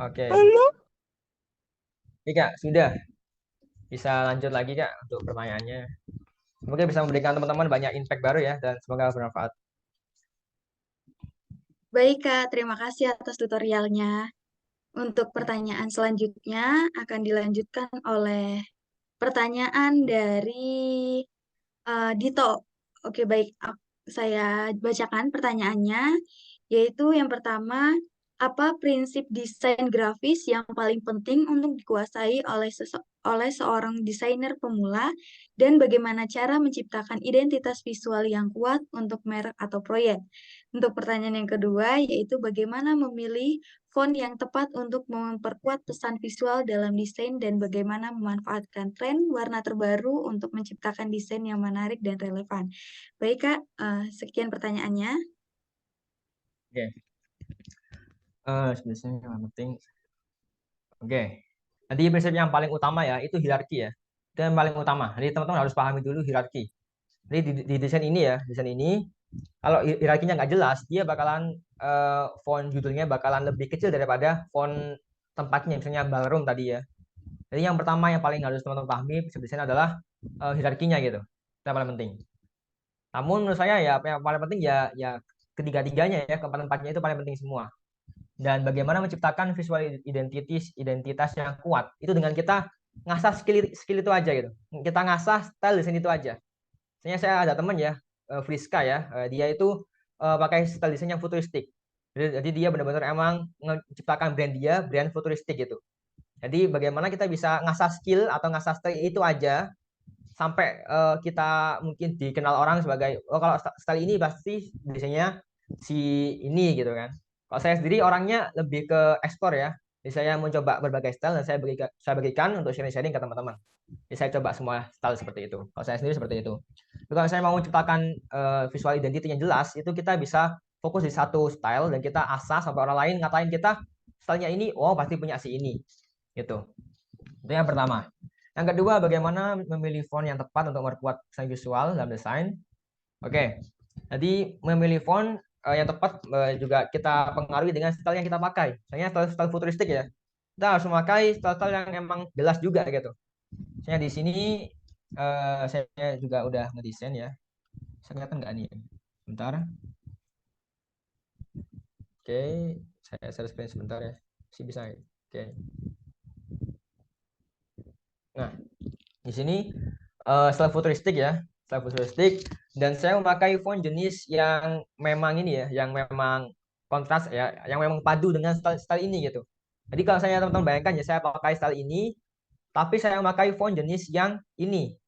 Oke. Oke Kak, sudah. Bisa lanjut lagi Kak untuk pertanyaannya. Semoga bisa memberikan teman-teman banyak impact baru ya, dan semoga bermanfaat.
Baik, Kak. Terima kasih atas tutorialnya. Untuk pertanyaan selanjutnya akan dilanjutkan oleh pertanyaan dari Dito. Oke, baik. Saya bacakan pertanyaannya, yaitu yang pertama, apa prinsip desain grafis yang paling penting untuk dikuasai oleh seorang desainer pemula, dan bagaimana cara menciptakan identitas visual yang kuat untuk merek atau proyek? Untuk pertanyaan yang kedua, yaitu bagaimana memilih font yang tepat untuk memperkuat pesan visual dalam desain dan bagaimana memanfaatkan tren warna terbaru untuk menciptakan desain yang menarik dan relevan. Baik Kak, sekian pertanyaannya.
Oke. Sebenarnya yang penting. Oke. Nanti prinsip yang paling utama ya itu hierarki ya. Itu yang paling utama. Jadi teman-teman harus pahami dulu hierarki. Jadi di desain ini ya, desain ini kalau hierarkinya nggak jelas, dia bakalan font judulnya bakalan lebih kecil daripada font tempatnya, misalnya ballroom tadi ya. Jadi yang pertama yang paling harus teman-teman pahami desain adalah hierarkinya gitu. Itu yang paling penting. Namun menurut saya ya yang paling penting ya ketiga-tiganya ya, keempat-empatnya itu paling penting semua. Dan bagaimana menciptakan visual identitas yang kuat itu dengan kita ngasah skill itu aja gitu. Kita ngasah style desain itu aja. Misalnya saya ada teman ya, Friska ya, dia itu pakai style desain yang futuristik. Jadi dia benar-benar emang menciptakan brand futuristik gitu. Jadi bagaimana kita bisa ngasah skill atau ngasah style itu aja sampai kita mungkin dikenal orang sebagai, oh kalau style ini pasti desainnya si ini gitu kan. Kalau saya sendiri orangnya lebih ke ekspor ya. Jadi saya mencoba berbagai style dan saya bagikan untuk sharing-sharing ke teman-teman. Jadi saya coba semua style seperti itu. Kalau saya sendiri seperti itu. Jadi kalau saya mau menciptakan visual identity yang jelas, itu kita bisa fokus di satu style dan kita asah sampai orang lain ngatain kita stylenya ini, oh pasti punya si ini. Gitu. Itu yang pertama. Yang kedua, bagaimana memilih font yang tepat untuk memperkuat desain visual dalam desain. Oke, jadi memilih font yang tepat juga kita pengaruhi dengan style yang kita pakai. Misalnya style futuristik ya, kita harus memakai style-style yang emang jelas juga gitu. Misalnya di sini saya juga udah ngedesain ya. Saya kelihatan nggak nih? Bentar. Oke, saya share screen sebentar ya. Sih bisa. Oke. Nah, di sini style futuristik ya, style futuristik, dan saya memakai font jenis yang memang ini ya, yang memang kontras ya, yang memang padu dengan style ini gitu. Jadi kalau saya teman-teman bayangkan ya, saya pakai style ini, tapi saya memakai font jenis yang ini,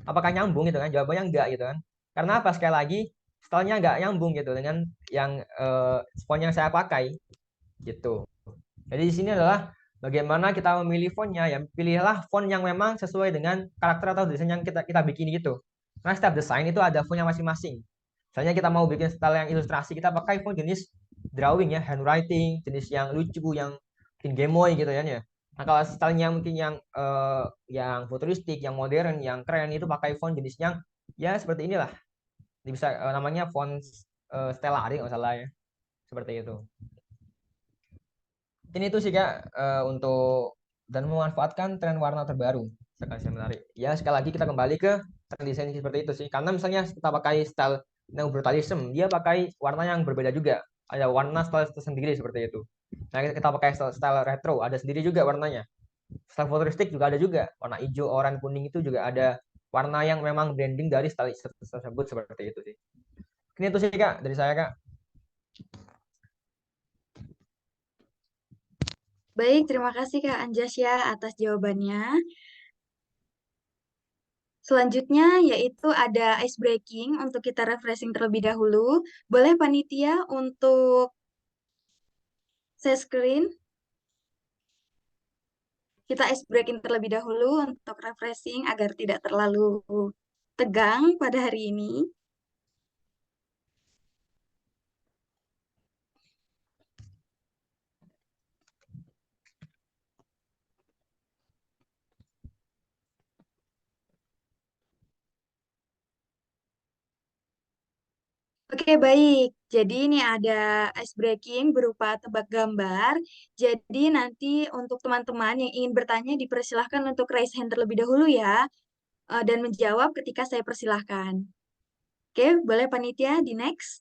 apakah nyambung gitu kan? Jawabannya enggak gitu kan? Karena apa? Sekali lagi stylenya enggak nyambung gitu dengan yang font yang saya pakai gitu. Jadi di sini adalah bagaimana kita memilih fontnya ya, pilihlah font yang memang sesuai dengan karakter atau desain yang kita bikin gitu. Karena setiap desain itu ada fontnya masing-masing. Misalnya kita mau bikin style yang ilustrasi, kita pakai font jenis drawing ya, handwriting, jenis yang lucu, yang bikin gemoy gitu ya. Nah kalau stylenya mungkin yang futuristik, yang modern, yang keren itu pakai font jenis yang ya seperti inilah. Ini bisa namanya font Stellari nggak salah ya, seperti itu. Ini itu sih Kak untuk dan memanfaatkan tren warna terbaru. Saya menarik. Ya sekali lagi kita kembali ke tren desain seperti itu sih. Karena misalnya kita pakai style neo brutalism, dia pakai warna yang berbeda juga. Ada warna style tersendiri seperti itu. Nah kita pakai style retro, ada sendiri juga warnanya. Style futuristik juga ada juga. Warna hijau, oranye, kuning itu juga ada warna yang memang branding dari style tersebut seperti itu sih. Ini itu sih Kak dari saya Kak.
Baik, terima kasih Kak Anjasya atas jawabannya. Selanjutnya yaitu ada ice breaking untuk kita refreshing terlebih dahulu. Boleh panitia untuk share screen? Kita ice breaking terlebih dahulu untuk refreshing agar tidak terlalu tegang pada hari ini. Oke, baik. Jadi ini ada ice breaking berupa tebak gambar. Jadi nanti untuk teman-teman yang ingin bertanya dipersilahkan untuk raise hand terlebih dahulu ya, dan menjawab ketika saya persilahkan. Oke, boleh panitia di next.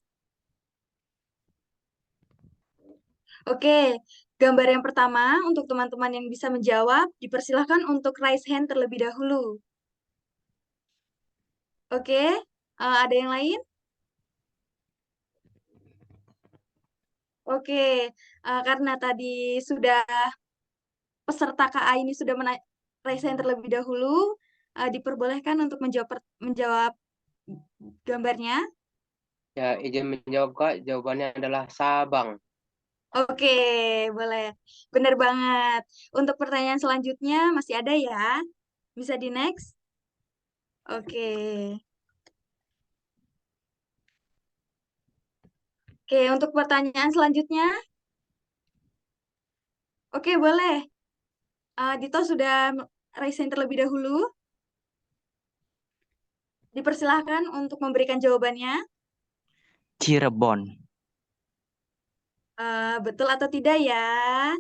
Oke, gambar yang pertama untuk teman-teman yang bisa menjawab dipersilahkan untuk raise hand terlebih dahulu. Oke, ada yang lain? Oke, karena tadi sudah peserta KA ini sudah raise hand terlebih dahulu, diperbolehkan untuk menjawab gambarnya.
Ya, izin menjawab Kak, jawabannya adalah Sabang.
Oke, boleh. Benar banget. Untuk pertanyaan selanjutnya masih ada ya? Bisa di next? Oke. Oke, untuk pertanyaan selanjutnya. Oke, boleh. Dito sudah raise hand terlebih dahulu. Dipersilahkan untuk memberikan jawabannya.
Cirebon.
Betul atau tidak ya?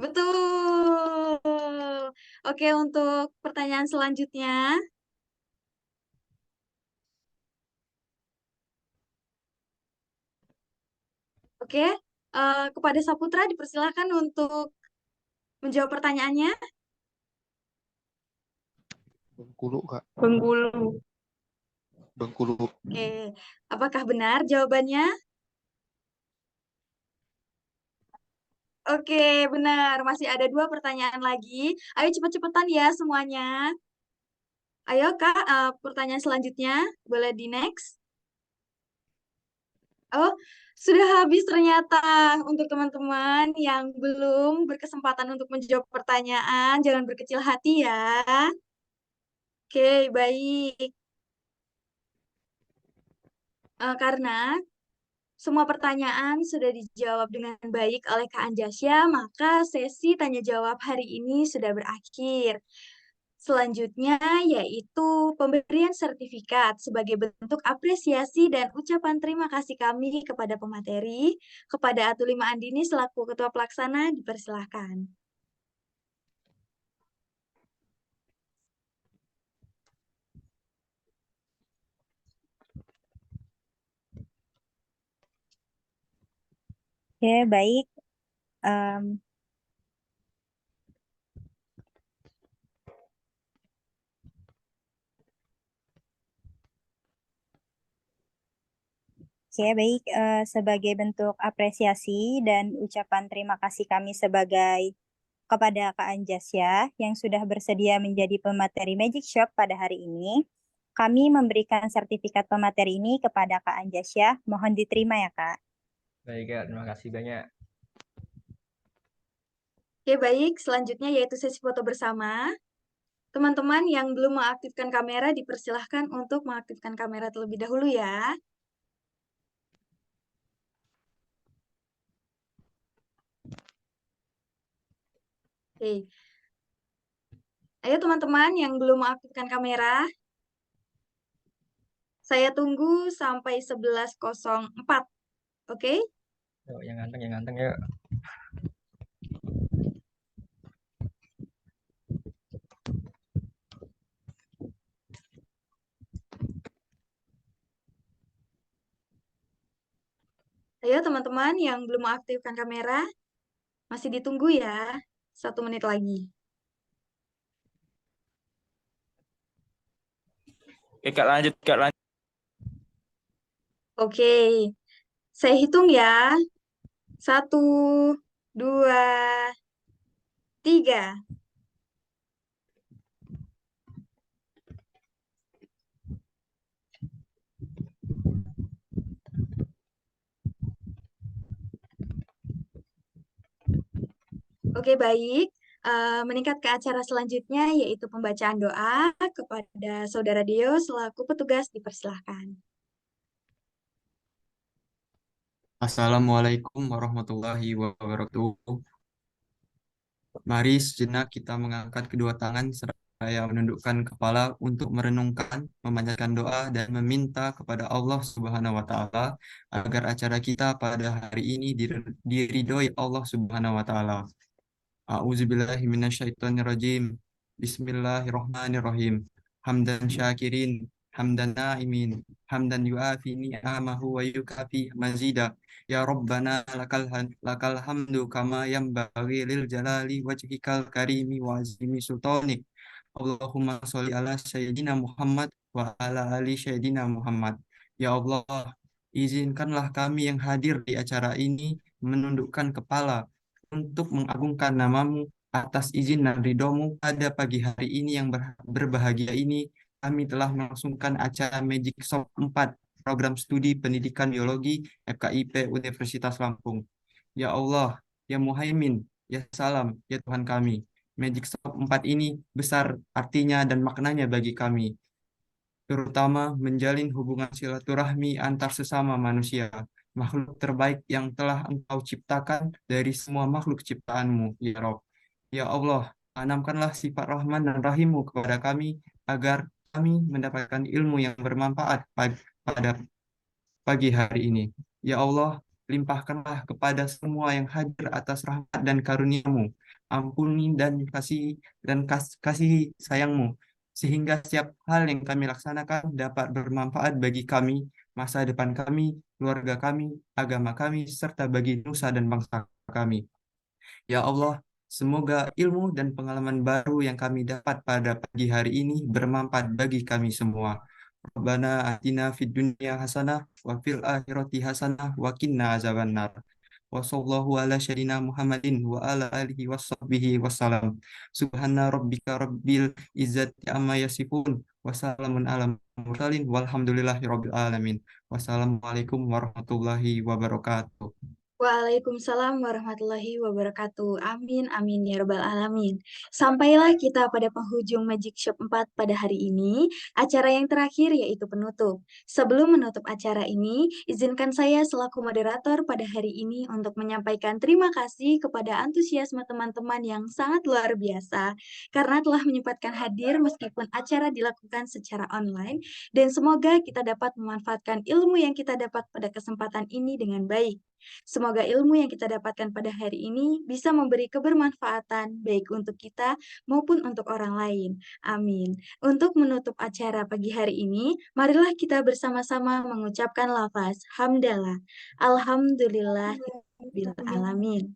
Betul. Oke, untuk pertanyaan selanjutnya. Oke, kepada Saputra dipersilahkan untuk menjawab pertanyaannya.
Bengkulu, Kak.
Bengkulu.
Bengkulu.
Oke, apakah benar jawabannya? Oke, benar. Masih ada 2 pertanyaan lagi. Ayo cepet-cepetan ya semuanya. Ayo Kak, pertanyaan selanjutnya boleh di next. Oh, sudah habis ternyata. Untuk teman-teman yang belum berkesempatan untuk menjawab pertanyaan, jangan berkecil hati ya. Oke, baik. Karena semua pertanyaan sudah dijawab dengan baik oleh Kak Anjasya, maka sesi tanya jawab hari ini sudah berakhir. Selanjutnya yaitu pemberian sertifikat sebagai bentuk apresiasi dan ucapan terima kasih kami kepada pemateri. Kepada Atulima Andini selaku Ketua Pelaksana, dipersilahkan.
Oke, baik. Em, Oke, baik. Sebagai bentuk apresiasi dan ucapan terima kasih kami kepada Kak Anjasya yang sudah bersedia menjadi pemateri Magic Shop pada hari ini, kami memberikan sertifikat pemateri ini kepada Kak Anjasya. Mohon diterima ya, Kak.
Baik, Kak. Terima kasih banyak.
Oke, baik. Selanjutnya yaitu sesi foto bersama. Teman-teman yang belum mengaktifkan kamera, dipersilahkan untuk mengaktifkan kamera terlebih dahulu ya. Oke. Ayo teman-teman yang belum mengaktifkan kamera, saya tunggu sampai 11.04. Oke?
Yuk, yang ganteng yuk.
Ayo teman-teman yang belum mengaktifkan kamera, masih ditunggu ya. 1 menit lagi.
Oke, Kak, lanjut, Kak, lanjut.
Oke, saya hitung ya. 1, 2, 3. Oke, baik. Meningkat ke acara selanjutnya, yaitu pembacaan doa kepada Saudara Dio selaku petugas, dipersilahkan.
Assalamualaikum warahmatullahi wabarakatuh. Mari sejenak kita mengangkat kedua tangan seraya menundukkan kepala untuk merenungkan, memanjatkan doa dan meminta kepada Allah Subhanahu wa taala agar acara kita pada hari ini diridhoi Allah Subhanahu wa taala. A'udzubillahi minasyaitonirrajim. Bismillahirrahmanirrahim. Hamdan syakirin, hamdan na'imin, hamdan yuafi ni'amahu wa yukafi mazida. Ya Rabbana lakal hamdu kama yanbaghi lil jalali wajhikal karimi wa azimi sultanik. Allahumma sholli ala sayyidina Muhammad wa ala ali sayyidina Muhammad. Ya Allah, izinkanlah kami yang hadir di acara ini menundukkan kepala untuk mengagungkan namamu atas izin dan ridhomu pada pagi hari ini yang berbahagia ini. Kami telah melangsungkan acara Magic Shop 4 program studi pendidikan biologi FKIP Universitas Lampung. Ya Allah, ya Muhaimin, ya Salam, ya Tuhan kami. Magic Shop 4 ini besar artinya dan maknanya bagi kami, terutama menjalin hubungan silaturahmi antar sesama manusia, makhluk terbaik yang telah Engkau ciptakan dari semua makhluk ciptaanmu, ya Rob. Ya Allah, tanamkanlah sifat Rahman dan Rahimmu kepada kami, agar kami mendapatkan ilmu yang bermanfaat pada pagi hari ini. Ya Allah, limpahkanlah kepada semua yang hadir atas rahmat dan karunia-Mu. Ampuni dan kasih sayang-Mu, sehingga setiap hal yang kami laksanakan dapat bermanfaat bagi kami, masa depan kami, keluarga kami, agama kami, serta bagi nusa dan bangsa kami. Ya Allah, semoga ilmu dan pengalaman baru yang kami dapat pada pagi hari ini bermanfaat bagi kami semua. Rabbana atina fid dunya hasanah wa fil akhirati hasanah wa qina azabannar. wa sallallahu ala sayyidina Muhammadin wa ala alihi wa sahbihi wasallam. Subhana rabbika rabbil izzati amma yasifun wa salamun ala mursalin walhamdulillahi rabbil alamin. Wassalamualaikum warahmatullahi wabarakatuh.
Waalaikumsalam warahmatullahi wabarakatuh. Amin, amin ya rabbal alamin. Sampailah kita pada penghujung Magic Shop 4 pada hari ini, acara yang terakhir yaitu penutup. Sebelum menutup acara ini, izinkan saya selaku moderator pada hari ini untuk menyampaikan terima kasih kepada antusiasme teman-teman yang sangat luar biasa, karena telah menyempatkan hadir meskipun acara dilakukan secara online, dan semoga kita dapat memanfaatkan ilmu yang kita dapat pada kesempatan ini dengan baik. Semoga ilmu yang kita dapatkan pada hari ini bisa memberi kebermanfaatan baik untuk kita maupun untuk orang lain. Amin. Untuk menutup acara pagi hari ini, marilah kita bersama-sama mengucapkan lafaz hamdalah. Alhamdulillahirabbil alamin.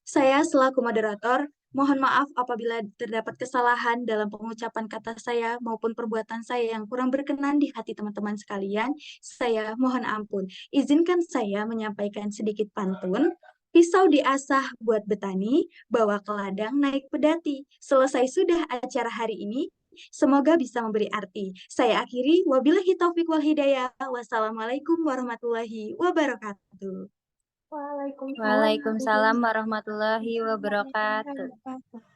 Saya selaku moderator, mohon maaf apabila terdapat kesalahan dalam pengucapan kata saya maupun perbuatan saya yang kurang berkenan di hati teman-teman sekalian. Saya mohon ampun. Izinkan saya menyampaikan sedikit pantun. Pisau diasah buat betani, bawa ke ladang naik pedati. Selesai sudah acara hari ini, semoga bisa memberi arti. Saya akhiri, wabillahi taufiq wal hidayah. Wassalamualaikum warahmatullahi wabarakatuh.
Waalaikumsalam warahmatullahi wabarakatuh.